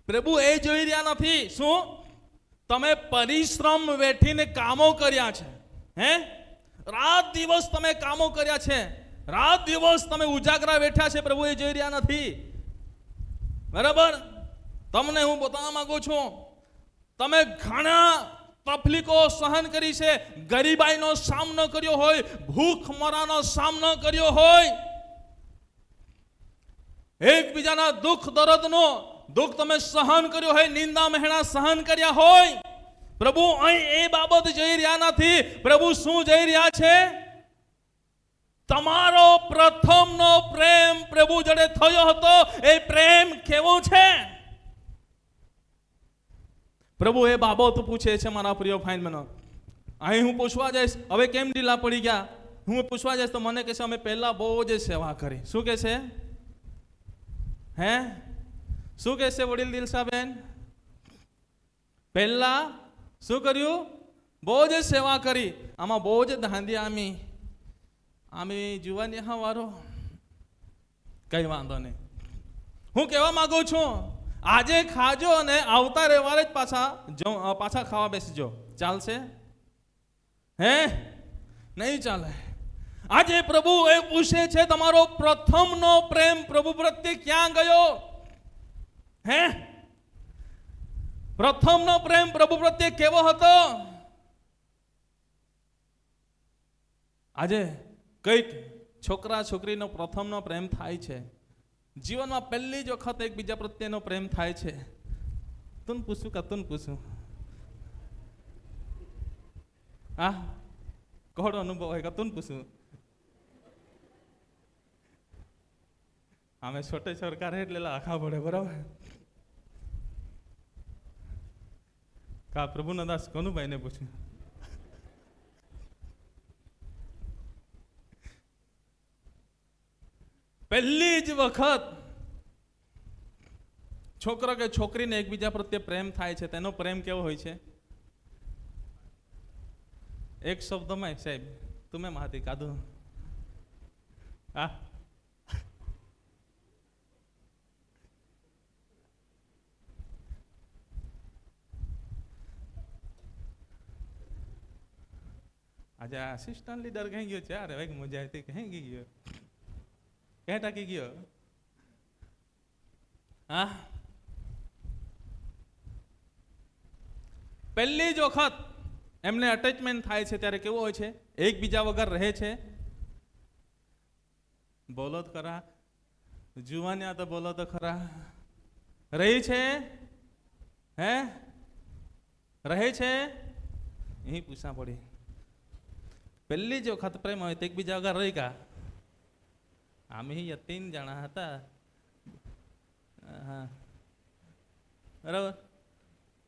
પ્રભુ એ જોઈ રહ્યા નથી શું તમે પરિશ્રમ વેઠીને કામો કર્યા છે. હે, રાત દિવસ તમે કામો કર્યા છે, રાત દિવસ તમે ઉજાગરા બેઠા છે. પ્રભુ એ જોઈ રહ્યા નથી. બરાબર. તમને હું બતાવવા માંગુ છું, તમે ઘણા તકલીફો સહન કરી છે. ગરીબાઈનો સામનો કર્યો હોય, ભૂખ મરાનો સામનો કર્યો હોય, એકબીજાના દુઃખ દર્દનો દુઃખ તમે સહન કર્યો હોય, નિંદા મહેણા સહન કર્યા હોય. પ્રભુ અહીં એ બાબત જોઈ રહ્યા નથી. પ્રભુ શું જોઈ રહ્યા છે? તમારો પ્રથમનો પ્રેમ પ્રભુ જોડે થયો હતો, એ પ્રેમ કેવો છે? પ્રભુ એ બાબત પૂછે છે મારા પ્રિય ફાઇન બનો. અહીં હું પૂછવા જઈશ, હવે કેમ ઢીલા પડી ગયા? હું પૂછવા જઈશ તો મને કહેશે અમે પહેલા બહુ જ સેવા કરી. શું કહે છે? હે, શું કહેશે વડીલ દિલસાબેન? પહેલા શું કર્યું? બહુ જ સેવા કરી. આમાં બહુ જ ધાંધિયા આમી જુવાની હા વારો. કઈ વાંધો નહીં. હું કહેવા માંગુ છું, આજે ખાજો અને આવતા રવિવારે જ પાછા ખાવા બેસીજો. ચાલશે? હે, નહીં ચાલે. આજે પ્રભુ એ પૂછે છે તમારો પ્રથમનો પ્રેમ પ્રભુ પ્રત્યે ક્યાં ગયો? હે, પ્રથમનો પ્રેમ પ્રભુ પ્રત્યે કેવો હતો? આજે કઈક છોકરા છોકરીનો પ્રથમનો પ્રેમ થાય છે, જીવનમાં પહેલી જ વખત એકબીજા પ્રત્યેનો પ્રેમ થાય છે. તું પૂછું કે તું પૂછું? હા, કોડો અનુભવ હોય કે તું પૂછું? અમે છોટે સરકાર એટલે આખા પડે. બરાબર. કા પ્રભુના દાસ કનુભાઈને પૂછ્યું. પહેલી જ વખત છોકરો કે છોકરીને એકબીજા પ્રત્યે પ્રેમ થાય છે, તેનો પ્રેમ કેવો હોય છે? એક શબ્દમાં સાહેબ તમે માથી કાઢો. હા, આજે આસિસ્ટન્ટ લીડર કઈ ગયો છે? અરે ભાઈ મજા આવી કઈ ગયો, ક્યાં ટાકી ગયો? હા, પહેલી જ વખત એમને અટેચમેન્ટ થાય છે ત્યારે કેવું હોય છે? એકબીજા વગર રહે છે. બોલો તો ખરા, જુવાનિયા તો બોલો તો ખરા, રહી છે? હે, રહે છે? અહીં પૂછા પડી. પહેલી જ વખત પ્રેમ હોય તો એકબીજા વગર રહી કા? આમે 3 જણા હતા. હા બરાબર,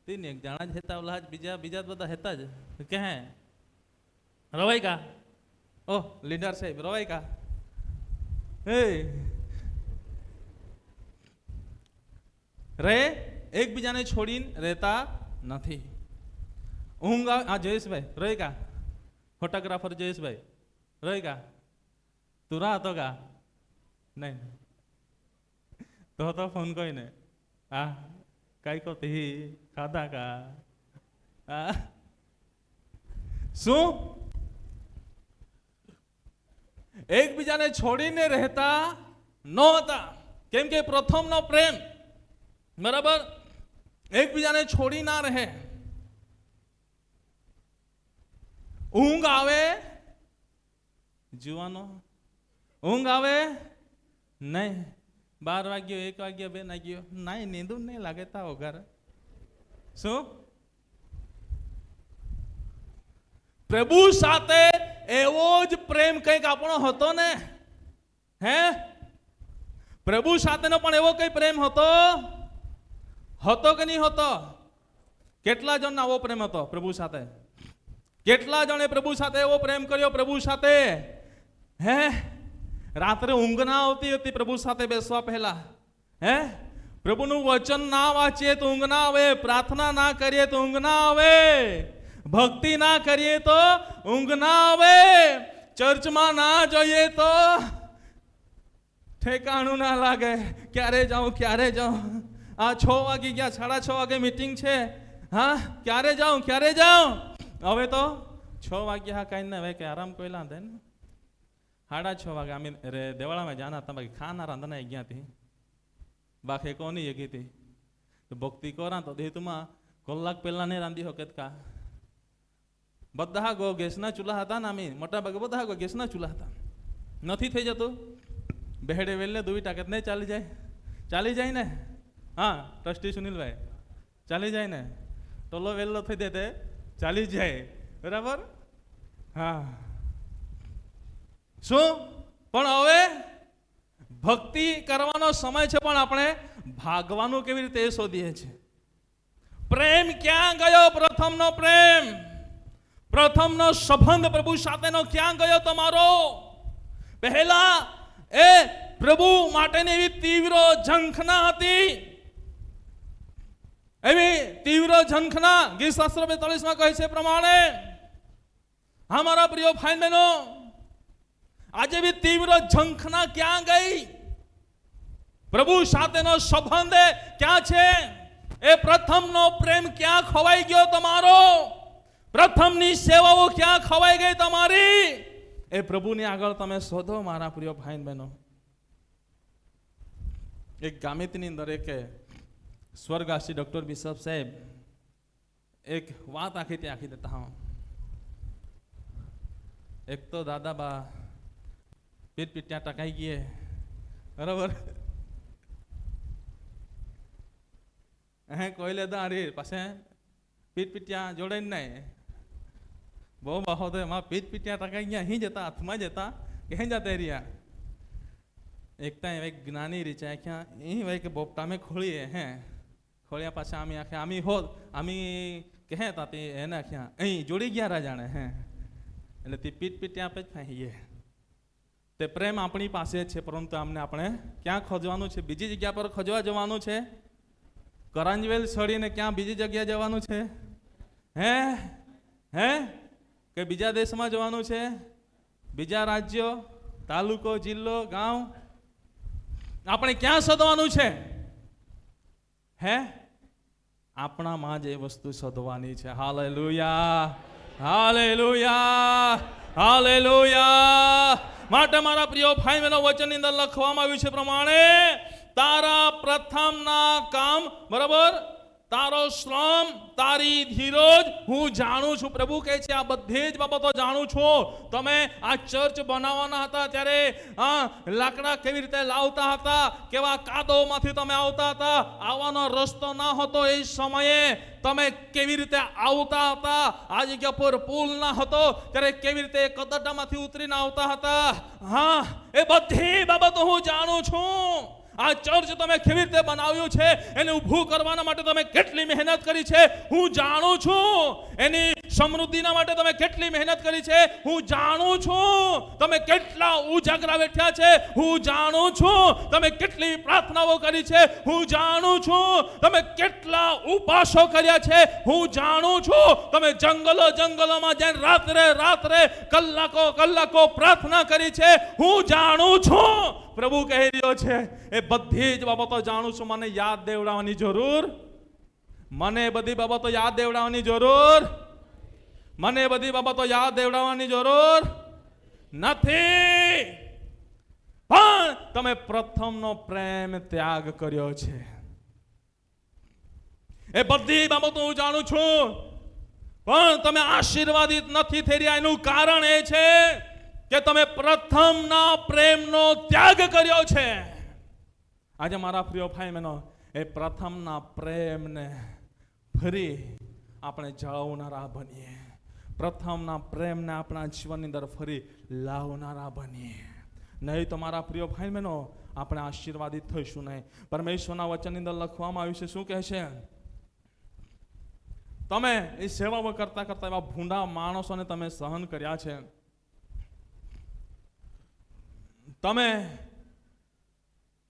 3 એક જણા જ હતા, ઓલા બીજા બધા હતા જ કે હે રવાય કા? ઓહ લીડર સાહેબ રવાય કા? હે રે એકબીજાને છોડીને રહેતા નથી. ઊંઘ આવે? હા જયેશભાઈ રહી કા? ફોટોગ્રાફર જયેશભાઈ રહી કા? તું રા હતો કા? નહીં તો ફોન કોઈને? હા કઈ કો તી ખાધા કા? હા શું એકબીજાને છોડીને રહેતા નહોતા? કેમ કે પ્રથમનો પ્રેમ, બરાબર, એકબીજાને છોડી ના રહે. ઊંઘ આવે જુવાનો? ઊંઘ આવે નહીં. 12 વાગ્યો, 1 વાગ્યો, 2 વાગ્યો, નહીં નીંદું નહીં લાગે તા વગર. શું પ્રભુ સાથે એવો જ પ્રેમ કંઈક આપણો હતો ને? હે, પ્રભુ સાથેનો પણ એવો કઈ પ્રેમ હતો કે નહીં હતો? કેટલા જણનો આવો પ્રેમ હતો પ્રભુ સાથે? કેટલા જણે પ્રભુ સાથે એવો પ્રેમ કર્યો? પ્રભુ સાથે હે, રાત્રે ઊંઘ ના આવતી હતી પ્રભુ સાથે બેસવા પહેલા. હે, પ્રભુનું વચન ના વાંચીએ તો ઊંઘ ના આવે, પ્રાર્થના ના કરીએ તો ઊંઘ ના આવે, ભક્તિ ના કરીએ તો ઊંઘ ના આવે, ચર્ચમાં ના જઈએ તો ઠેકાણું ના લાગે, ક્યારે જાઉં? આ 6 વાગી ગયા, 6:30 વાગે મીટિંગ છે. હા ક્યારે જાઉં? હવે તો 6 વાગ્યા કઈ ના હવે કે આરામ કોઈ લાંધે ને 6:30 વાગે અમે દેवाड़ा में जाना था बाकी खाना रांधना गया थी बाकी कोनी यगी थी तो भक्ति करा तो दे तुमा कलाक पहला नहीं रांधी होकत का બધા ગો ગેસના ચૂલા હતા ને અમે મોટા ભાગે બધા ગો ગેસના ચૂલા હતા. નથી થઈ જતું બેહડે વેલે દુવી ટાકત નહીં ચાલી જાય ને? હા ટ્રસ્ટી સુનિલભાઈ ચાલી જાય ને? ટોલો વેલો થઈ દે તે ચાલી જાય, બરાબર? હા શું પણ હવે ભક્તિ કરવાનો સમય છે પણ આપણે ભાગવાનું કેવી રીતે એ શોધીએ છીએ. પ્રેમ ક્યાં ગયો? પ્રથમનો પ્રેમ, પ્રથમનો સંબંધ પ્રભુ સાથેનો ક્યાં ગયો તમારો? પહેલા એ પ્રભુ માટેની એવી તીવ્ર ઝંખના હતી, એવી તીવ્ર ઝંખના ગીત શાસ્ત્ર 42 માં કહે છે પ્રમાણે. હા મારા પ્રિય ભાઈ બહેનો, આજે भी तीव्र झंखना क्या गई? प्रभु સાથેનો સંબંધ ક્યાં છે? એ પ્રથમનો પ્રેમ ક્યાં ખવાઈ ગયો તમારો? પ્રથમની સેવાઓ ક્યાં ખવાઈ ગઈ તમારી? એ પ્રભુની આગળ તમે શોધો મારા પ્રિય ભાઈ બહેનો. એક ગામિતની અંદર એક સ્વર્ગવાસી ડોક્ટર બિશપ સાહેબ એક વાત આખી દેતા હું. એક તો દાદા બા પેટ પીટ્યા ટકાઈ ગયે, બરાબર? કોઈ લેતા અરે પાસે પીટ પીટ્યા જોડે નહીં બહુ બાહો તો એમાં પીટ પીટ્યા ટકાઈ ગયા. અહીં જતા હાથમાં જતા ક્યાં જતા રહ્યા? એકતા એક જ્ઞાની રીચા ક્યાં અહીં ભાઈ કે બોપટા મેં ખોળીએ હે ખોળ્યા પાછા આમી આખે આમી હોત આમી કહે તા તે એને ક્યાં અહીં જોડી ગયા રાજાણે હે એટલે તે પીટ પીટ્યા આપે જ ખાઈએ. તે પ્રેમ આપણી પાસે છે પરંતુ અમને આપણે ક્યાં ખોજવાનું છે? બીજી જગ્યા પર ખોજવા જવાનું છે? કરંજવેલ છોડીને ક્યાં બીજી જગ્યાએ જવાનું છે? હે કે બીજા દેશમાં જવાનું છે? બીજા રાજ્યો, તાલુકો, જિલ્લો, ગામ? આપણે ક્યાં શોધવાનું છે? હે આપણામાં જ એ વસ્તુ શોધવાની છે. હાલેલુયા. Hallelujah, hallelujah. માટે મારા પ્રિય ભાઈ બહેનો, વચનની અંદર લખવામાં આવ્યું છે પ્રમાણે તારા પ્રથમના કામ, બરાબર, તારો શ્રમ, તારી ધીરજ હું જાણું છું. પ્રભુ કહે છે આ બધી જ બાબતો જાણું છું. તમે આ ચર્ચ બનાવવાના હતા ત્યારે લાકડા કેવી રીતે લાવતા હતા, કેવા કાદવમાંથી તમે આવતા હતા, આવવાનો રસ્તો ના હતો એ સમયે તમે કેવી રીતે આવતા હતા, આ જગ્યા પર પુલ ના હતો ત્યારે કેવી રીતે કદડામાંથી ઉતરીને આવતા હતા. હા, એ બધી બાબતો હું જાણું છું. આ ચર્ચ તમે કેવી રીતે બનાવ્યું છે, એને ઊભું કરવાના માટે તમે કેટલી મહેનત કરી છે હું જાણું છું. એની સમૃદ્ધિના માટે તમે કેટલી મહેનત કરી છે હું જાણું છું. તમે કેટલા ઉજાગરા બેઠ્યા છે હું જાણું છું. તમે કેટલી પ્રાર્થનાઓ કરી છે હું જાણું છું. તમે કેટલા ઉપવાસો કર્યા છે હું જાણું છું. તમે જંગલોમાં જઈને રાત્રે કલાકો પ્રાર્થના કરી છે હું જાણું છું. પ્રભુ કહી રહ્યો છે એ બધી જ બાબતો જાણું છું. મને યાદ દેવડાવવાની જરૂર, મને બધી બાબતો યાદ દેવડાવવાની જરૂર, મને બધી બાબતો યાદ દેવડાવવાની જરૂર નથી. પણ તમે પ્રથમનો પ્રેમ ત્યાગ કર્યો છે. એ બધી બાબતો હું જાણું છું, પણ તમે આશીર્વાદિત નથી થઈ રહ્યા. એનું કારણ એ છે કે તમે પ્રથમના પ્રેમનો ત્યાગ કર્યો છે. આજે મારા પ્રિય ભાઈ બહેનો, એ પ્રથમના પ્રેમને ફરી આપણે જાળવનારા બનીએ. પ્રથમના પ્રેમને આપણા જીવનની અંદર ફરી લાવનારા બનીએ. નહીં તો મારા પ્રિય ભાઈ બહેનો આપણે આશીર્વાદિત થઈશું નહીં. પરમેશ્વરના વચનની અંદર લખવામાં આવ્યું છે, શું કહે છે? તમે એ સેવા કરતા કરતા એવા ભૂંડા માણસોને તમે સહન કર્યા છે. તમે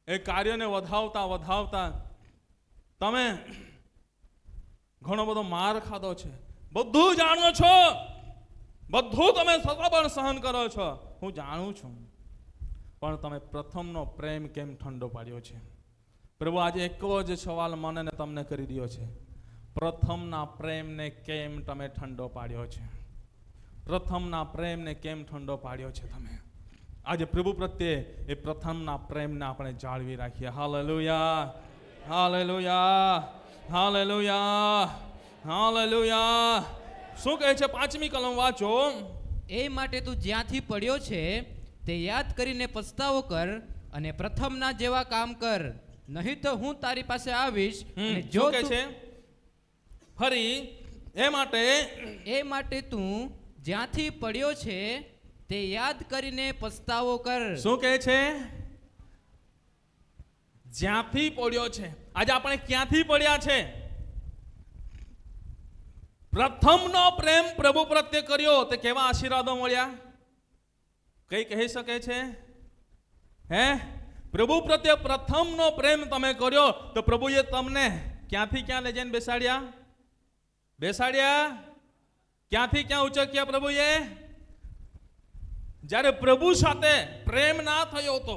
એ કાર્યને વધાવતા તમે ઘણો બધો માર ખાધો છે. બધું જાણો છો, બધું તમે છતાં પણ સહન કરો છો હું જાણું છું. પણ તમે પ્રથમનો પ્રેમ કેમ ઠંડો પાડ્યો છે? પ્રભુ આજે એક જ સવાલ મને ને તમને કરી રહ્યો છે. પ્રથમના પ્રેમને કેમ તમે ઠંડો પાડ્યો છે? પ્રથમના પ્રેમને કેમ ઠંડો પાડ્યો છે તમે? આજે પ્રભુ પ્રત્યે એ પ્રથમના પ્રેમને આપણે જાળવી રાખીએ. Hallelujah, hallelujah, hallelujah, hallelujah. શું કહે છે 5મી કલમ વાંચો. એ માટે તું જ્યાંથી પડ્યો છે તે યાદ કરીને પસ્તાવો કર અને પ્રથમના જેવા કામ કર, નહીં તો હું તારી પાસે આવીશ અને જો શું કહે છે ફરી? એ માટે તું જ્યાંથી પડ્યો છે તે યાદ કરીને પસ્તાવો કર. શું કહે છે? જ્યાંથી પડ્યો છે. આજે આપણે ક્યાંથી પડ્યા છે? પ્રથમનો પ્રેમ પ્રભુ પ્રત્યે કર્યો તે કેવા આશીર્વાદો મળ્યા? કઈ કહી શકે છે? હે, પ્રભુ પ્રત્યે પ્રથમનો પ્રેમ તમે કર્યો તો પ્રભુએ તમને ક્યાંથી ક્યાં લઈ જઈને બેસાડ્યા? ક્યાંથી ક્યાં ઉચક્યા પ્રભુએ? જ્યારે પ્રભુ સાથે પ્રેમ ના થયો હતો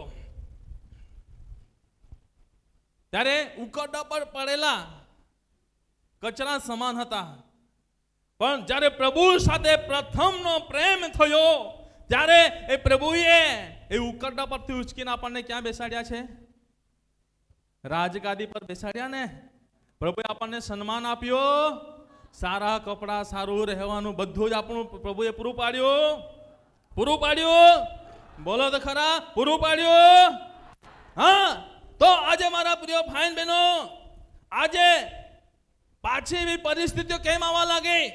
ત્યારે ઉકરડા પર પડેલા કચરા સમાન હતા. પણ જ્યારે પ્રભુ સાથે પ્રથમનો પ્રેમ થયો ત્યારે એ પ્રભુએ એ ઉકરડા પરથી ઉચકીને આપણને ક્યાં બેસાડ્યા છે? રાજગાદી પર બેસાડ્યા ને. પ્રભુએ આપણને સન્માન આપ્યો, સારા કપડા, સારું રહેવાનું બધું જ આપણું પ્રભુએ પૂરું પાડ્યું. બોલો તો ખરા, પૂરું પાડ્યું. હા, તો આજે મારા પ્રિય ભાઈ બહેનો, આજે પાછી એવી પરિસ્થિતિઓ કેમ આવવા લાગી?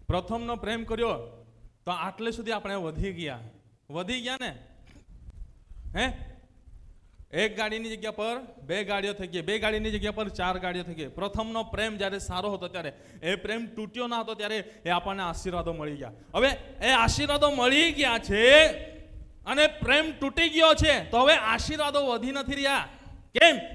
પ્રથમનો પ્રેમ કર્યો તો આટલે સુધી આપણે વધી ગયા ને. હે, એક ગાડીની જગ્યા પર 2 ગાડીઓ થઈ ગઈ, 2 ગાડીની જગ્યા પર 4 ગાડીઓ થઈ ગઈ. પ્રથમનો પ્રેમ જ્યારે સારો હતો ત્યારે, એ પ્રેમ તૂટ્યો ના હતો ત્યારે એ આપણને આશીર્વાદો મળી ગયા. હવે એ આશીર્વાદો મળી ગયા છે અને પ્રેમ તૂટી ગયો છે તો હવે આશીર્વાદો વધી નથી રહ્યા.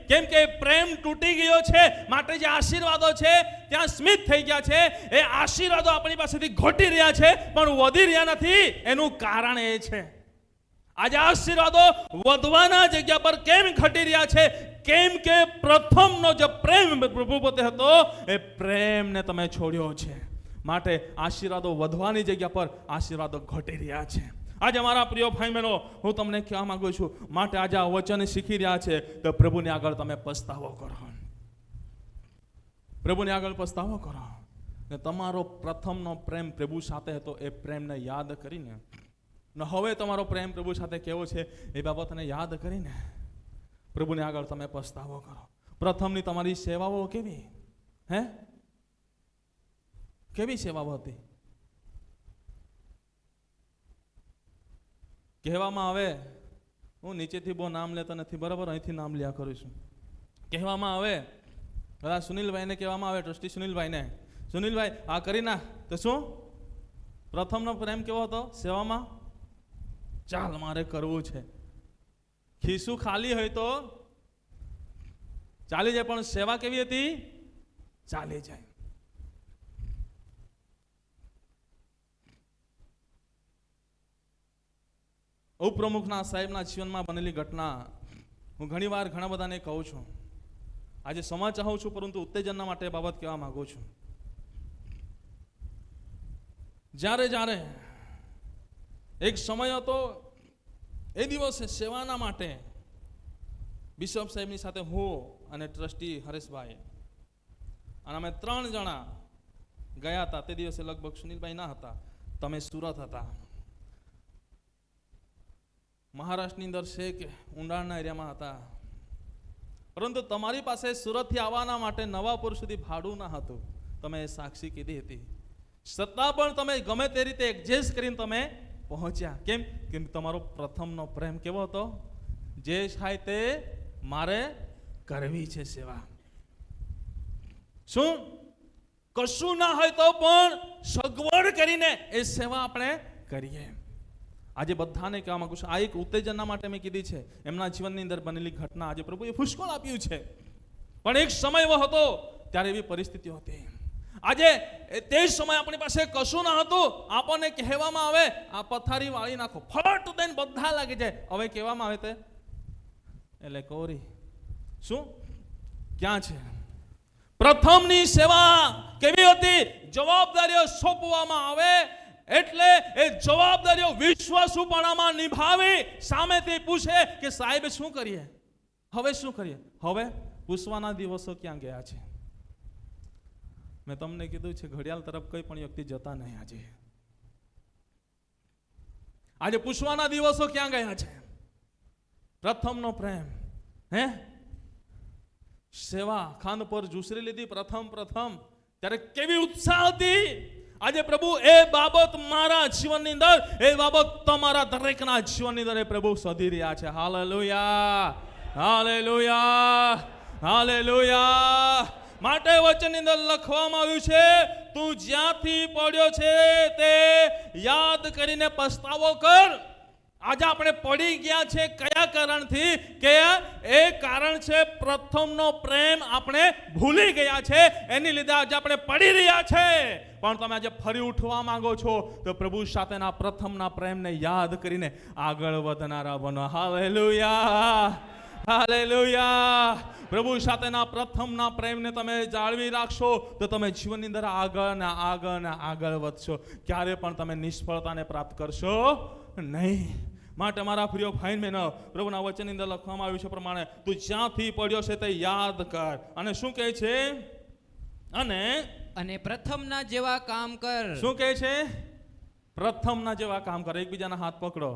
કેમ કે પ્રેમ તૂટી ગયો છે માટે જે આશીર્વાદો છે ત્યાં સ્મિત થઈ ગયા છે. એ આશીર્વાદો આપણી પાસેથી ઘટી રહ્યા છે પણ વધી રહ્યા નથી. એનું કારણ એ છે આજે આશીર્વાદો વધવાના જગ્યા પર કેમ ઘટી રહ્યા છે? કેમ કે પ્રથમનો જે પ્રેમ પ્રભુ પોતે હતો એ પ્રેમને તમે છોડ્યો છે. માટે આશીર્વાદો વધવાની જગ્યા પર આશીર્વાદો ઘટી રહ્યા છે. આજે મારા પ્રિય ભાઈ બહેનો, હું તમને કહેવા માંગુ છું, માટે આજે આ વચન શીખી રહ્યા છે તો પ્રભુની આગળ તમે પસ્તાવો કરો. પ્રભુની આગળ પસ્તાવો કરો ને તમારો પ્રથમનો પ્રેમ પ્રભુ સાથે હતો એ પ્રેમને યાદ કરીને, ને હવે તમારો પ્રેમ પ્રભુ સાથે કેવો છે એ બાબતને યાદ કરીને પ્રભુની આગળ તમે પસ્તાવો કરો. પ્રથમની તમારી સેવાઓ કેવી, કેવી સેવાઓ હતી? કહેવામાં આવે, હું નીચેથી બહુ નામ લેતો નથી, બરાબર, અહીંથી નામ લ્યા કરું છું. કહેવામાં આવે, બધા સુનિલભાઈને કહેવામાં આવે, ટ્રસ્ટી સુનિલભાઈને, સુનિલભાઈ આ કરી ના, તો શું પ્રથમનો પ્રેમ કેવો હતો સેવામાં? ચાલ મારે કરવું છે. ખિસ્સું ખાલી હોય તો ચાલી જાય, પણ સેવા કેવી હતી? ચાલી જાય. ઉપપ્રમુખના સાહેબના જીવનમાં બનેલી ઘટના હું ઘણીવાર ઘણા બધાને કહું છું. આજે સમા ચાહું છું, પરંતુ ઉત્તેજનના માટે બાબત કહેવા માંગુ છું. જ્યારે એક સમય હતો, એ દિવસે સેવાના માટે બિશપ સાહેબની સાથે હું અને ટ્રસ્ટી હરેશભાઈ અને અમે 3 જણા ગયા હતા. તે દિવસે લગભગ સુનિલભાઈ ના હતા, તમે સુરત હતા. મહારાષ્ટ્રની અંદર છે કે ઊંડાણના એરિયામાં હતા, પરંતુ તમારી પાસે સુરતથી આવવાના માટે નવાપુર સુધી ભાડું ના હતું. તમે સાક્ષી કીધી હતી, છતાં પણ તમે ગમે તે રીતે એડજસ્ટ કરીને તમે પહોંચ્યા. કેમ? કે તમારો પ્રથમનો પ્રેમ કેવો હતો? જે થાય તે મારે કરવી છે સેવા. શું કશું ના હોય તો પણ સગવડ કરીને એ સેવા આપણે કરીએ. આજે બધાને કહેવા માંગુ છું, આ એક ઉત્તેજનના માટે મેં કીધી છે. એમના જીવનની અંદર બનેલી ઘટના આજે પ્રભુએ પુષ્કળ આપ્યું છે, પણ એક સમય એવો હતો ત્યારે એવી પરિસ્થિતિ હતી. આજે તે સમય આપણી પાસે કશું ના હતું. આપણને કહેવામાં આવે આ પથારી વાળી નાખો, ફટ દઈને બધા લાગી જાય. હવે કહેવામાં આવે તે એટલે કોરી શું ક્યાં છે? પ્રથમની સેવા કેવી હતી? જવાબદારીઓ સોંપવામાં આવે એટલે એ જવાબદારીઓ વિશ્વાસુપણામાં નિભાવી સામેથી પૂછે કે સાહેબ શું કરીએ, હવે શું કરીએ? હવે પૂછવાના દિવસો ક્યાં ગયા છે? મેં તમને કીધું છે, ઘડિયાળ તરફ કોઈ પણ વ્યક્તિ જતા નહીં. આજે પૂછવાના દિવસો ક્યાં ગયા છે? પ્રથમનો પ્રેમ, સેવા ખાંદ પર ઝૂસરી લીધી. પ્રથમ ત્યારે કેવી ઉત્સાહ હતી. આજે પ્રભુ એ બાબત મારા જીવનની અંદર, એ બાબત તમારા દરેકના જીવનની અંદર પ્રભુ શોધી રહ્યા છે. Hallelujah, hallelujah, hallelujah. માટે વચનની અંદર લખવામાં આવ્યું છે, તું જ્યાંથી પડ્યો છે તે યાદ કરીને પસ્તાવો કર. આજે આપણે પડી ગયા છે કયા કારણથી? કે એ કારણ છે પ્રથમનો પ્રેમ આપણે ભૂલી ગયા છે, એની લીધે આજે આપણે પડી રહ્યા છે. પણ તમે આજે ફરી ઉઠવા માંગો છો તો પ્રભુ સાથેના પ્રથમના પ્રેમને યાદ કરીને આગળ વધનારા બનો. Hallelujah, hallelujah. પ્રભુ સાથેના પ્રથમના પ્રેમને તમે જાળવી રાખશો તો તમે જીવનની અંદર આગળ વધશો. ક્યારે પણ તમે નિષ્ફળતાને પ્રાપ્ત કરશો નહીં. માટે મારા પ્રિય ભાઈ બહેનો, પ્રભુના વચનની અંદર લખવામાં આવ્યું છે પ્રમાણે તું જ્યાંથી પડ્યો છે તે યાદ કર. અને શું કહે છે? અને પ્રથમના જેવા કામ કર. શું કહે છે? પ્રથમના જેવા કામ કર. એકબીજાના હાથ પકડો,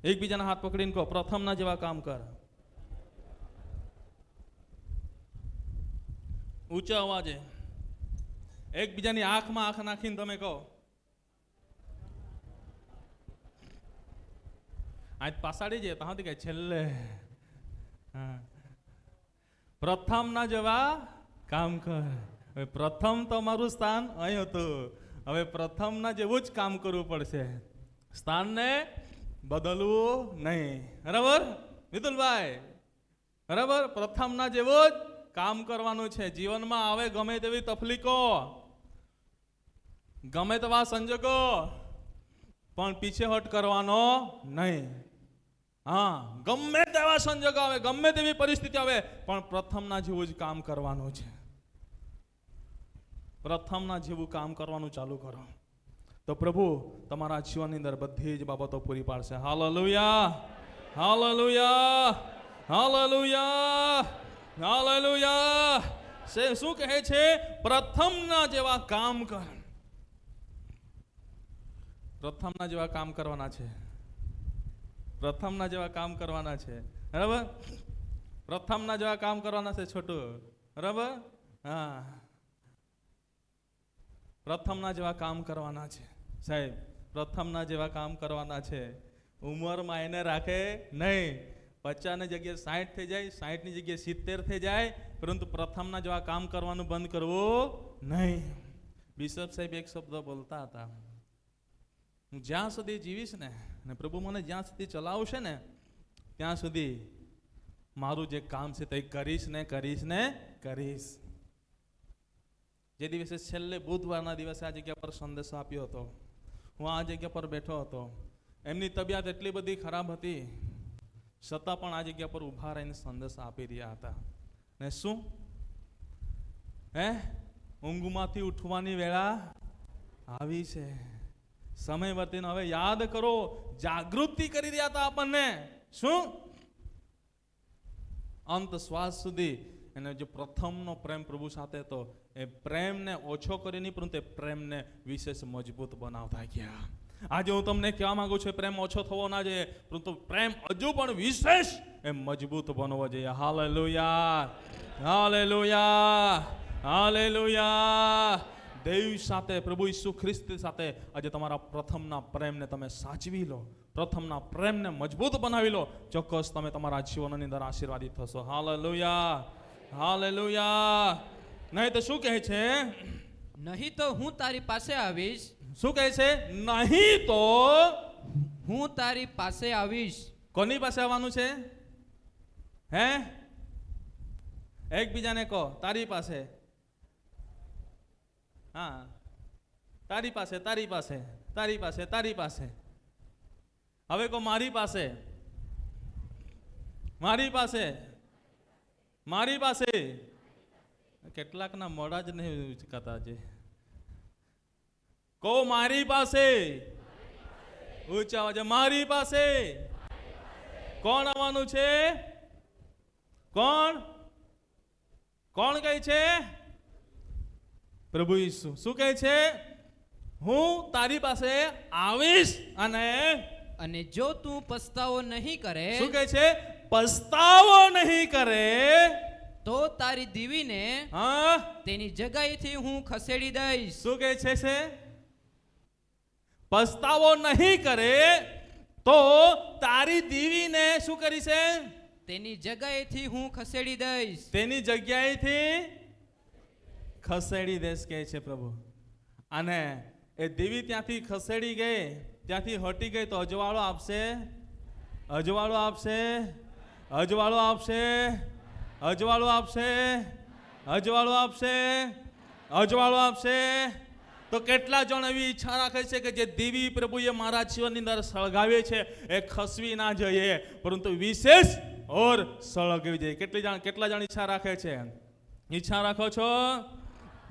એકબીજાના હાથ પકડીને કહો પ્રથમના જેવા કામ કર. ઊંચા અવાજે એકબીજાની આંખમાં આંખ નાખીને તમે કહો. આજ પાસાડી જાય તો કે છેલ્લે પ્રથમના જેવા કામ કર. હવે પ્રથમ તો મારું સ્થાન અહીં હતું, હવે પ્રથમના જેવું જ કામ કરવું પડશે. સ્થાનને બદલવું નહીં. બરાબર મિતુલભાઈ? બરાબર, પ્રથમના જેવું જ કામ કરવાનું છે. જીવનમાં આવે ગમે તેવી તકલીફો, ગમે તેવા સંજોગો, પણ પીછેહટ કરવાનો નહીં. હા, ગમે તેવા સંજોગો આવે, ગમે તેવી પરિસ્થિતિ આવે, પણ પ્રથમના જેવું જ કામ કરવાનું છે. પ્રથમના જેવું કામ કરવાનું ચાલુ કરો, તો પ્રભુ તમારા જીવનની અંદર બધી જ બાબતો પૂરી પાડશે. Hallelujah, hallelujah, hallelujah, hallelujah. શું કહે છે? પ્રથમના જેવા કામ કર. પ્રથમના જેવા કામ કરવાના છે. પ્રથમના જેવા કામ કરવાના છે. બરાબર? પ્રથમના જેવા કામ કરવાના છે છોટું. બરાબર? હા, પ્રથમના જેવા કામ કરવાના છે સાહેબ. પ્રથમના જેવા કામ કરવાના છે. ઉંમરમાં એને રાખે નહીં. 50ની જગ્યાએ 60 થઈ જાય, 60ની જગ્યાએ 70 થઈ જાય, પરંતુ પ્રથમના જેવા કામ કરવાનું બંધ કરવું નહીં. બિશપ સાહેબ એક શબ્દ બોલતા હતા, હું જ્યાં સુધી જીવીશ ને, અને પ્રભુ મને જ્યાં સુધી ચલાવશે ને, ત્યાં સુધી મારું જે કામ છે તે કરીશ ને કરીશ ને કરીશ. જે દિવસે છેલ્લે બુધવારના દિવસે આ જગ્યા પર સંદેશો આપ્યો હતો, હું આ જગ્યા પર બેઠો હતો. એમની તબિયત એટલી બધી ખરાબ હતી, છતાં પણ આ જગ્યા પર ઊભા રહીને સંદેશો આપી રહ્યા હતા. ને શું ઊંઘમાંથી ઉઠવાની વેળા આવી છે. સમય વર્તીને હવે યાદ કરો, જાગૃતિ કરી રહ્યા હતા આપણને. શું? અંત શ્વાસ સુધી એને જે પ્રથમનો પ્રેમ પ્રભુ સાથે હતો, એ પ્રેમને ઓછો કરી નહીં, પરંતુ એ પ્રેમને વિશેષ મજબૂત બનાવતા ગયા. આજે હું તમને કહેવા માંગુ છું, પ્રેમ ઓછો થવો ના જોઈએ, પરંતુ પ્રેમ હજુ પણ વિશેષ એ મજબૂત બનવો જોઈએ. Hallelujah, hallelujah, hallelujah. દેવ સાથે, પ્રભુ ઈસુ ખ્રિસ્ત સાથે આજે તમારા પ્રથમના પ્રેમને તમે સાચવી લો, પ્રથમના પ્રેમને મજબૂત બનાવી લો. ચોક્કસ તમે તમારા જીવનની અંદર આશીર્વાદિત થશો. Hallelujah, hallelujah. નહીં તો શું કહે છે? નહીં તો હું તારી પાસે આવીશ. શું કહે છે? નહીં તો હું તારી પાસે આવીશ. કોની પાસે આવવાનું છે? હે? એકબીજાને કહો, તારી પાસે. હા, તારી પાસે, તારી પાસે, તારી પાસે, તારી પાસે. હવે કહો, મારી પાસે, મારી પાસે, મારી પાસે. કેટલાકના મોડા જ નહીં ઉચકાતા છે. કહો, મારી પાસે. ઊંચા અવાજે, મારી પાસે. કોણ આવવાનું છે? કોણ? કોણ કહે છે? પ્રભુ ઈસુ. શું કહે છે? હું તારી પાસે આવીશ અને જો તું પસ્તાવો નહીં કરે. શું કહે છે? પસ્તાવો નહીં કરે તો તારી દીવીને હા તેની જગ્યાએથી હું ખસેડી દઈશ. શું કહે છે? પસ્તાવો નહીં કરે તો તારી દીવીને શું કરી છે? તેની જગ્યાએથી હું ખસેડી દઈશ. તેની જગ્યાએથી ખસેડી દેશ કહે છે પ્રભુ. અને એ દેવી ત્યાંથી ખસેડી ગઈ, ત્યાંથી હટી ગઈ તો અજવાળો આપશે, અજવાળો આપશે, અજવાળો આપશે, અજવાળો આપશે, અજવાળો આપશે, અજવાળો આપશે. તો કેટલા જણ એવી ઈચ્છા રાખે છે કે જે દેવી પ્રભુએ મારા જીવનની અંદર સળગાવી છે એ ખસવી ના જોઈએ, પરંતુ વિશેષ ઓર સળગવી જોઈએ. કેટલા જણ ઈચ્છા રાખે છે? ઈચ્છા રાખો છો?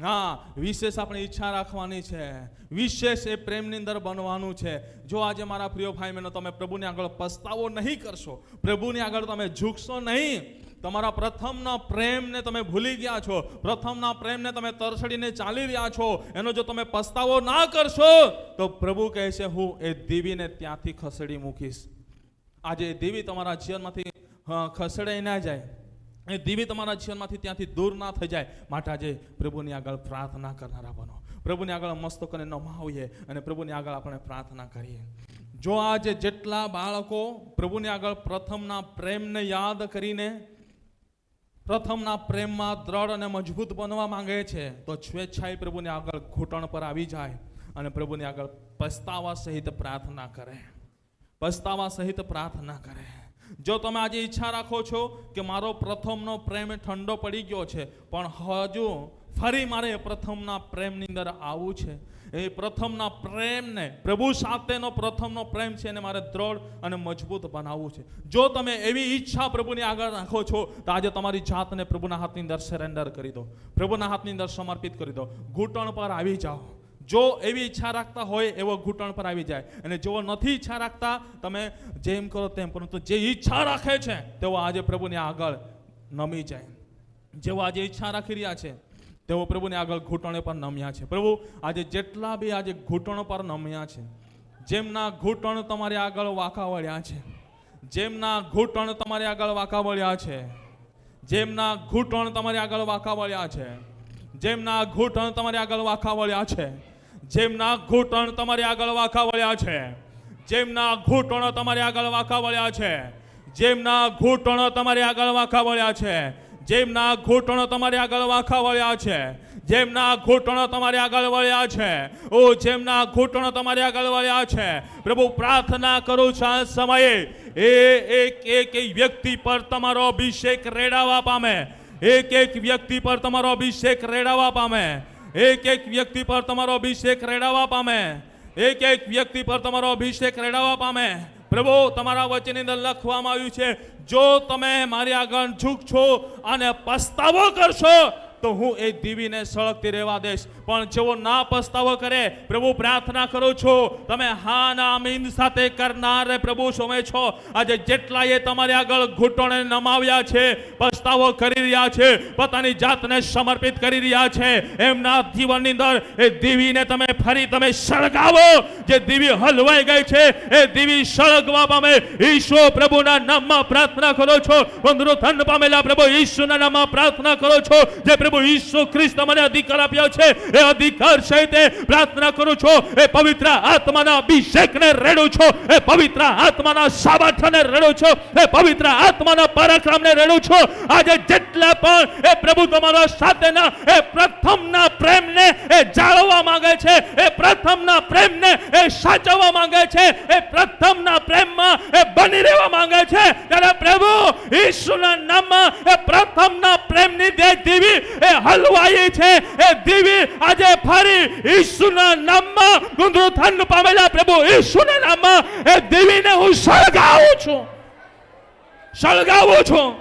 હા, વિશેષ આપણે ઈચ્છા રાખવાની છે. વિશેષ એ પ્રેમની અંદર બનવાનું છે. જો આજે મારા પ્રિય ભાઈ બહેનો તમે પ્રભુની આગળ પસ્તાવો નહીં કરશો, પ્રભુની આગળ તમે ઝૂકશો નહીં, તમારા પ્રથમના પ્રેમને તમે ભૂલી ગયા છો, પ્રથમના પ્રેમને તમે તરસડીને ચાલી રહ્યા છો, એનો જો તમે પસ્તાવો ના કરશો તો પ્રભુ કહે છે હું એ દેવીને ત્યાંથી ખસેડી મૂકીશ. આજે એ દેવી તમારા જીવનમાંથી ખસેડાઈ ના જાય, એ દેવી તમારા જીવનમાંથી ત્યાંથી દૂર ના થઈ જાય. માટે આજે પ્રભુની આગળ પ્રાર્થના કરનારા બનો, પ્રભુની આગળ મસ્તકોને નમાવીએ અને પ્રભુની આગળ આપણે પ્રાર્થના કરીએ. જો આજે જેટલા બાળકો પ્રભુની આગળ પ્રથમના પ્રેમને યાદ કરીને પ્રથમના પ્રેમમાં દ્રઢ અને મજબૂત બનવા માંગે છે, તો સ્વેચ્છાએ પ્રભુની આગળ ઘૂંટણ પર આવી જાય અને પ્રભુની આગળ પસ્તાવા સહિત પ્રાર્થના કરે, પસ્તાવા સહિત પ્રાર્થના કરે. જો તમે આજે ઈચ્છા રાખો છો કે મારો પ્રથમનો પ્રેમ ઠંડો પડી ગયો છે, પણ હજુ ફરી મારે પ્રથમના પ્રેમની અંદર આવવું છે. એ પ્રથમના પ્રેમને, પ્રભુ સાથેનો પ્રથમનો પ્રેમ છે એને મારે દ્રઢ અને મજબૂત બનાવવું છે. જો તમે એવી ઈચ્છા પ્રભુની આગળ રાખો છો તો આજે તમારી જાતને પ્રભુના હાથની અંદર સરેન્ડર કરી દો, પ્રભુના હાથની અંદર સમર્પિત કરી દો, ઘૂંટણ પર આવી જાઓ. જો એવી ઈચ્છા રાખતા હોય એવો ઘૂંટણ પર આવી જાય, અને જો નથી ઈચ્છા રાખતા તમે જેમ કરો તેમ, પરંતુ જે ઈચ્છા રાખે છે તેઓ આજે પ્રભુની આગળ નમી જાય. જેઓ આજે ઈચ્છા રાખી રહ્યા છે તેઓ પ્રભુને આગળ ઘૂંટણે પર નમ્યા છે. પ્રભુ આજે જેટલા બી આજે ઘૂંટણો પર નમ્યા છે, જેમના ઘૂંટણ તમારી આગળ વાંકા વળ્યા છે, જેમના ઘૂંટણ તમારી આગળ વાંકા વળ્યા છે, જેમના ઘૂંટણ તમારી આગળ વાંકા વળ્યા છે, જેમના ઘૂંટણ તમારી આગળ વાંકા વળ્યા છે, જેમના ઘૂંટણ તમારી આગળ વાંકા વળ્યા છે, જેમના ઘૂંટણો તમારી આગળ વાંકા વળ્યા છે, જેમના ઘૂંટણો તમારી આગળ વાંકા વળ્યા છે, જેમના ઘૂંટણો તમારી આગળ વાંકા વળ્યા છે, જેમના ઘૂંટણો તમારી આગળ વળ્યા છે, ઓ જેમના ઘૂંટણો તમારી આગળ વળ્યા છે, પ્રભુ પ્રાર્થના કરું છું આ સમયે એક વ્યક્તિ પર તમારો અભિષેક રેડાવા પામે, એક વ્યક્તિ પર તમારો અભિષેક રેડાવા પામે, એક વ્યક્તિ પર તમારો અભિષેક રેડાવા પામે, એક વ્યક્તિ પર તમારો અભિષેક રેડાવા પામે. પ્રભુ તમારા વચનની અંદર લખવામાં આવ્યું છે, જો તમે મારી આગળ ઝૂકશો અને પસ્તાવો કરશો તો હું એ દીવીને સળગતી રહેવા દઈશ. પણ જેઓ ના પસ્તાવો કરે, પ્રભુ પ્રાર્થના કરું છું તમે હા ના આમીન સાથે કરનાર પ્રભુ સોમે છો. આજે જેટલાએ તમારી આગળ ઘૂંટણે નમાવ્યા છે, પસ્તાવો કરી રહ્યા છે, પોતાની જાતને સમર્પિત કરી રહ્યા છે, એમના જીવનની અંદર એ દીવીને તમે ફરી તમે સળગાવો. જે દીવી હલવાઈ ગઈ છે એ દીવી સળગવા પામે. ઈશુ પ્રભુના નામમાં પ્રાર્થના કરો છો. પુનરુત્થાન પામેલા પ્રભુ ઈશુના નામમાં પ્રાર્થના કરો છો. જે પ્રભુ ઈસુ ખ્રિસ્ત મને અધિકાર આપ્યો છે એ અધિકાર સહિત પ્રાર્થના કરું છું. એ પવિત્ર આત્માના અભિષેકને રેડું છું, એ પવિત્ર આત્માના સામર્થ્યને રેડું છું, એ પવિત્ર આત્માના પરાક્રમને રેડું છું. આજે જેટલા પણ એ પ્રભુ તમારા સાથેના એ પ્રથમના પ્રેમને એ જાળવવા માંગે છે, એ પ્રથમના પ્રેમને એ સાચવવા માંગે છે, એ પ્રથમના પ્રેમમાં એ બની રહેવા માંગે છે, ત્યારે પ્રભુ ઈસુના નામમાં એ પ્રથમના પ્રેમની દીવી એ હલવાઈ છે, એ દીવી આજે ફરી ઈસુના નામમાં પુનરુત્થાન પામેલા પ્રભુ ઈસુના નામમાં એ દીવીને હું સળગાવું છું, સળગાવું છું,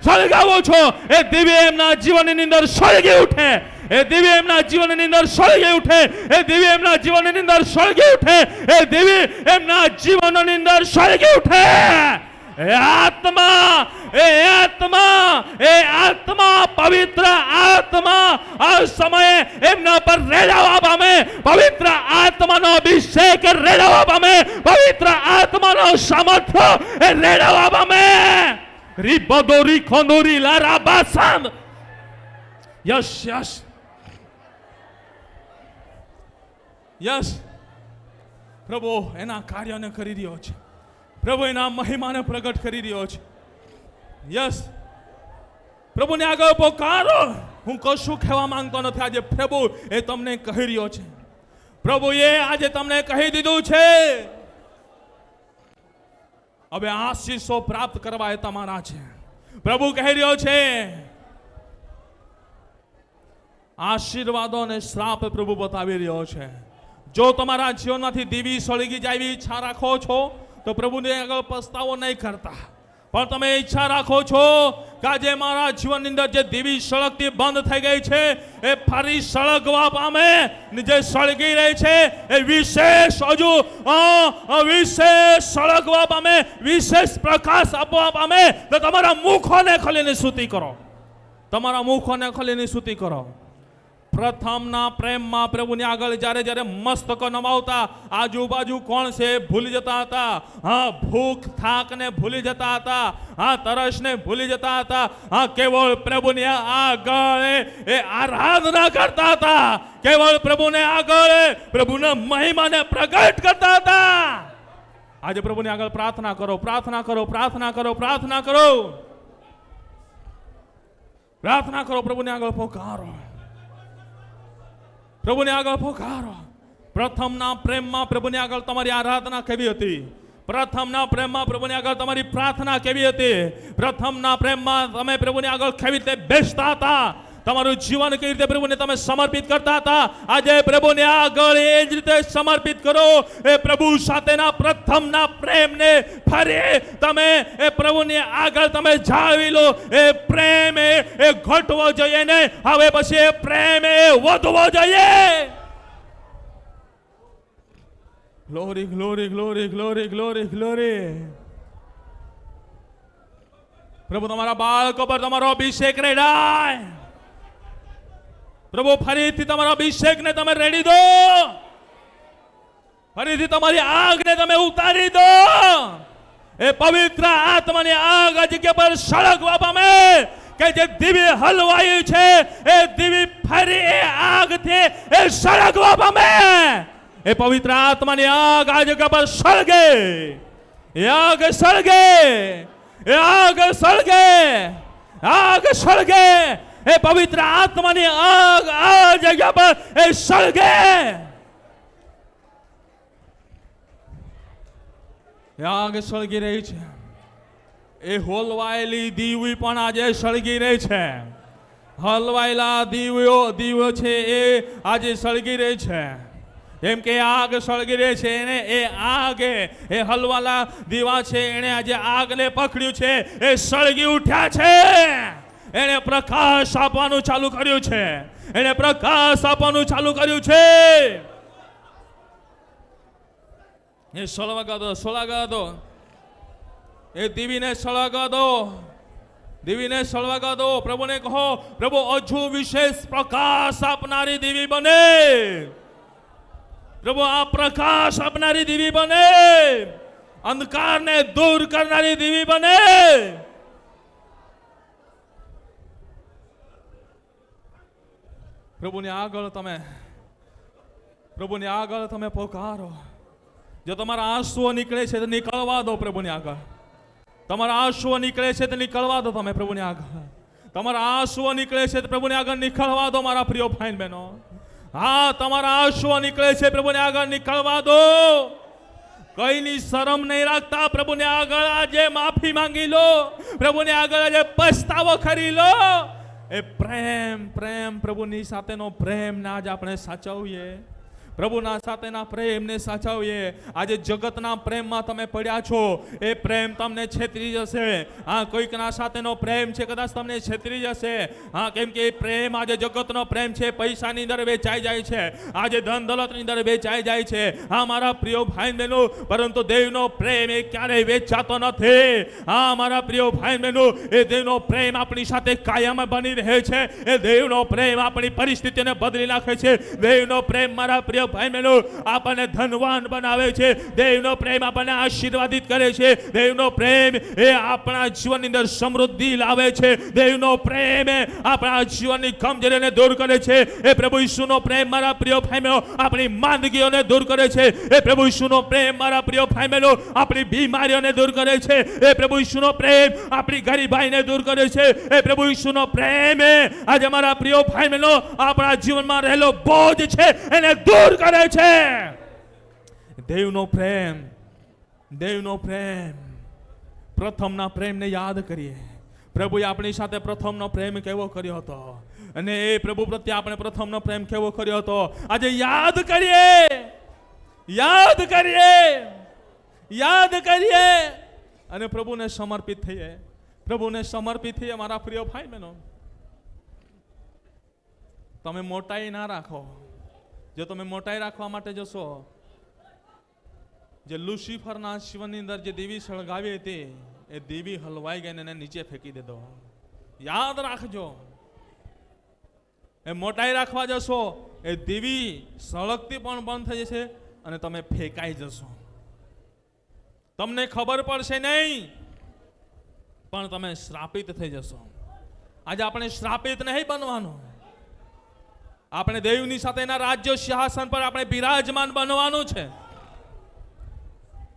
સળગાવું છું. એ દીવી એમના જીવનની અંદર સળગી ઉઠે, એ દીવી એમના જીવનની અંદર સળગી ઉઠે, એ દીવી એમના જીવનની અંદર સળગી ઉઠે, એ દીવી એમના જીવનની અંદર સળગી ઉઠે. એ આત્મા, એ આત્મા, એ આત્મા, પવિત્ર આત્મા આ સમયે એમના પર રેડાવા પામે. પવિત્ર આત્માનો અભિષેક રેડાવા પામે. પવિત્ર આત્માનો સામર્થ્ય એ રેડાવા પામે. રીબદોરી ખોંદોરી લારા બાસામ. Yes yes yes. પ્રભુ એના કાર્યને કરી રહ્યો છે, પ્રભુ એના મહિમાને પ્રગટ કરી રહ્યો છે. યસ, પ્રભુને આગળ પોકારો. હું કશું કહેવા માંગતો નથી. આજે પ્રભુ એ તમને કહી રહ્યો છે, પ્રભુએ આજે તમને કહી દીધું છે. હવે આશીષો પ્રાપ્ત કરવા એ તમારા છે. પ્રભુ કહી રહ્યો છે, આશીર્વાદો અને શ્રાપ પ્રભુ બતાવી રહ્યો છે. જો તમારા જીવનમાંથી દીવી સળગી જાય એવી ઈચ્છા રાખો છો તો પ્રભુને આગળ પસ્તાવો નહીં કરતા, પણ તમે ઈચ્છા રાખો છો કે આજે મારા જીવનની અંદર જે દીવી સળગતી બંધ થઈ ગઈ છે એ ફરી સળગવા પામે. જે સળગી રહી છે એ વિશેષ હજુ વિશેષ સળગવા પામે, વિશેષ પ્રકાશ આપવા પામે. તો તમારા મુખોને ખોલીને સ્તુતિ કરો, તમારા મુખોને ખોલીને સ્તુતિ કરો. પ્રથમના પ્રેમમાં પ્રભુની આગળ જ્યારે જ્યારે મસ્તકો નમાવતા આજુબાજુ કોણ છે ભૂલી જતા હતા. હા, ભૂખ થાકને ભૂલી જતા હતા, હા, તરસને ભૂલી જતા હતા. હા, કેવળ પ્રભુની આગળ એ આરાધના કરતા હતા, કેવળ પ્રભુને આગળ પ્રભુના મહિમાને પ્રગટ કરતા હતા. આજે પ્રભુની આગળ પ્રાર્થના કરો, પ્રાર્થના કરો, પ્રાર્થના કરો, પ્રાર્થના કરો, પ્રાર્થના કરો. પ્રભુને આગળ પોકારો, પ્રભુને આગળ પોકારો. પ્રથમના પ્રેમમાં પ્રભુની આગળ તમારી આરાધના કેવી હતી? પ્રથમના પ્રેમમાં પ્રભુની આગળ તમારી પ્રાર્થના કેવી હતી? પ્રથમના પ્રેમમાં તમે પ્રભુની આગળ કેવી રીતે બેસતા હતા? તમારું જીવન કેવી રીતે પ્રભુને તમે સમર્પિત કરતા હતા, આજે પ્રભુને આગળ એ જ રીતે સમર્પિત કરો. એ પ્રભુ સાથેના પ્રથમના પ્રેમને ફરી તમે એ પ્રભુની આગળ તમે જાળવી લો. એ પ્રેમ એ ઘટવો જોઈએ ને, હવે પછી એ પ્રેમ એ વધવો જોઈએ. Glory glory glory glory glory glory. પ્રભુ તમારા બાળકો પર તમારો અભિષેક રેડાય. પ્રભુ ફરીથી તમારા અભિષેકને તમે રેડી દો. ફરીથી તમારી આગને તમે ઉતારી દો. એ પવિત્ર આત્માની આગ આ જગ્યા પર સળગવા પામે, કે જે દિવ્ય હલવાયું છે એ દિવ્ય ફરી એ આગથી એ સળગવા પામે. એ પવિત્ર આત્માની આગ આ જગ્યા પર સળગે. એ આગ સળગે. એ આગ સળગે. આગ સળગે. એ પવિત્ર આત્માની આગ આ જગ્યા પર એ સળગે. એ આગ સળગી રહી છે. એ હોલવાયેલી દીવી પણ આજે સળગી રહી છે. હલવાયેલા દીવો છે એ આજે સળગી રહી છે. એમ કે આગ સળગી રહી છે એને એ આગે એ હલવાલા દીવા છે એને આજે આગને પકડ્યું છે. એ સળગી ઉઠ્યા છે. એને પ્રકાશ આપવાનું ચાલુ કર્યું છે. એને પ્રકાશ આપવાનું ચાલુ કર્યું છે. એ સળગવા દો, સળગવા દો. એ દીવીને સળગવા દો. દીવીને સળગવા દો. પ્રભુને કહો, પ્રભુ હજુ વિશેષ પ્રકાશ આપનારી દીવી બને. પ્રભુ આ પ્રકાશ આપનારી દીવી બને. અંધકારને દૂર કરનારી દીવી બને. પ્રભુની આગળ તમે પોકારો. જો તમારા આંસુઓ નીકળે છે તો નીકળવા દો પ્રભુની આગળ. તમારા આંસુઓ નીકળે છે તો નીકળવા દો તમે પ્રભુની આગળ. તમારા આંસુઓ નીકળે છે તો પ્રભુની આગળ નીકળવા દો મારા પ્રિય ભાઈ બહેનો. હા, તમારા આંસુઓ નીકળે છે પ્રભુને આગળ નીકળવા દો. કઈની શરમ નહીં રાખતા પ્રભુને આગળ આજે માફી માંગી લો. પ્રભુને આગળ આજે પસ્તાવો કરી લો. એ પ્રેમ પ્રભુની સાથેનો પ્રેમ ના જ આપણે સાચવીએ. પ્રભુના સાથેના પ્રેમને સાચવીએ. આજે જગતના પ્રેમમાં તમે પડ્યા છો, એ પ્રેમ તમને છેતરી જશે. હા, કોઈકના સાથેનો પ્રેમ છે કદાચ તમને છેતરી જશે. હા, કેમ કે પ્રેમ આજે જગતનો પ્રેમ છે પૈસાની અંદર વેચાઈ જાય છે. આજે ધન દોલતની અંદર વેચાઈ જાય છે. હા મારા પ્રિય ભાઈ બહેનો, પરંતુ દેવનો પ્રેમ એ ક્યારેય વેચાતો નથી. હા મારા પ્રિય ભાઈ બહેનો, એ દેવનો પ્રેમ આપણી સાથે કાયમ બની રહે છે. એ દેવનો પ્રેમ આપણી પરિસ્થિતિને બદલી નાખે છે. દેવનો પ્રેમ મારા પ્રિય ભાઈ બહેનો આપણને ધનવાન બનાવે છે. દેવનો પ્રેમ આપણને આશીર્વાદિત કરે છે. દેવનો પ્રેમ એ આપણા જીવનની અંદર સમૃદ્ધિ લાવે છે. દેવનો પ્રેમ એ આપણા જીવનની કમજોરીને દૂર કરે છે. એ પ્રભુ ઈસુનો પ્રેમ મારા પ્રિય ભાઈ બહેનો આપણી માંદગીઓને દૂર કરે છે. એ પ્રભુ ઈસુનો પ્રેમ મારા પ્રિય ભાઈ બહેનો આપણી બીમારીઓને દૂર કરે છે. એ પ્રભુ ઈસુનો પ્રેમ આપણી ગરીબાઈને દૂર કરે છે. એ પ્રભુ ઈસુનો પ્રેમ આજે મારા પ્રિય ભાઈ બહેનો આપણા જીવનમાં રહેલો બોજ છે એને દૂર કરે છે. દેવનો પ્રેમ પ્રથમના પ્રેમને યાદ કરીએ. પ્રભુએ આપણી સાથે પ્રથમનો પ્રેમ કેવો કર્યો હતો અને એ પ્રભુ પ્રત્યે આપણે પ્રથમનો પ્રેમ કેવો કર્યો હતો આજે યાદ કરીએ અને પ્રભુને સમર્પિત થઈએ. મારા પ્રિય ભાઈ બહેનો, તમે મોટાઈ ના રાખો. જો તમે મોટાઈ રાખવા માટે જશો, જે લુસિફરના જીવનની અંદર જે દીવી સળગાવી હતી એ દીવી હલવાઈ ગઈને એને નીચે ફેંકી દેતો. યાદ રાખજો, એ મોટાઈ રાખવા જશો એ દીવી સળગતી પણ બંધ થઈ જશે અને તમે ફેંકાઈ જશો. તમને ખબર પડશે નહીં પણ તમે શ્રાપિત થઈ જશો. આજે આપણે શ્રાપિત નહીં બનવાનું. આપણે દેવની સાથે એના રાજ્ય સિંહાસન પર આપણે બિરાજમાન બનવાનું છે.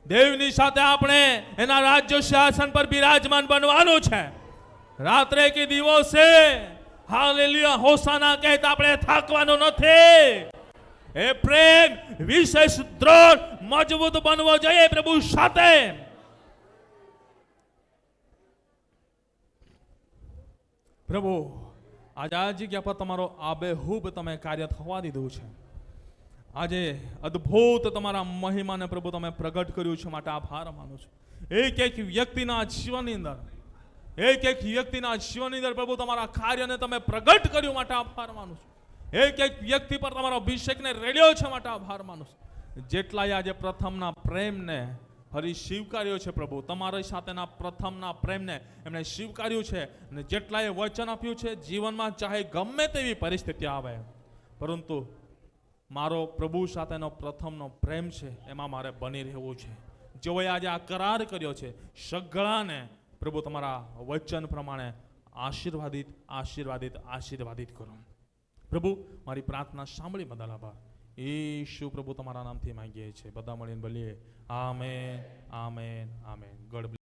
દેવની સાથે આપણે એના રાજ્ય સિંહાસન પર બિરાજમાન બનવાનું છે. રાત્રે કે દિવસે હાલેલુયા હોસાના કહેતા આપણે થાકવાનું નથી. એ પ્રેમ વિશેષ દ્રઢ મજબૂત બનવો જોઈએ પ્રભુ સાથે. પ્રભુ આજે આ જગ્યા પર તમારો આબેહૂબ તમે કાર્ય થવા દીધું છે. આજે અદ્ભુત તમારા મહિમાને પ્રભુ તમે પ્રગટ કર્યું છે, માટે આભાર માનું છું. એક એક વ્યક્તિના જીવનની અંદર, એક એક વ્યક્તિના જીવનની અંદર પ્રભુ તમારા કાર્યને તમે પ્રગટ કર્યું, માટે આભાર માનું છું. એક એક વ્યક્તિ પર તમારો અભિષેકને રેડ્યો છે, માટે આભાર માનું છું. જેટલાએ આજે પ્રથમના પ્રેમને ફરી સ્વીકાર્યો છે પ્રભુ, તમારી સાથેના પ્રથમના પ્રેમને એમણે સ્વીકાર્યું છે, અને જેટલાએ વચન આપ્યું છે જીવનમાં ચાહે ગમે તેવી પરિસ્થિતિ આવે, પરંતુ મારો પ્રભુ સાથેનો પ્રથમનો પ્રેમ છે એમાં મારે બની રહેવું છે. જેઓએ આજે આ કરાર કર્યો છે, સગળાને પ્રભુ તમારા વચન પ્રમાણે આશીર્વાદિત આશીર્વાદિત આશીર્વાદિત કરો. પ્રભુ મારી પ્રાર્થના સાંભળી બદલ આભાર. ઈશુ પ્રભુ તમારા નામથી માંગીએ છીએ. બધા મળીને બોલીએ amen, amen, amen. God bless.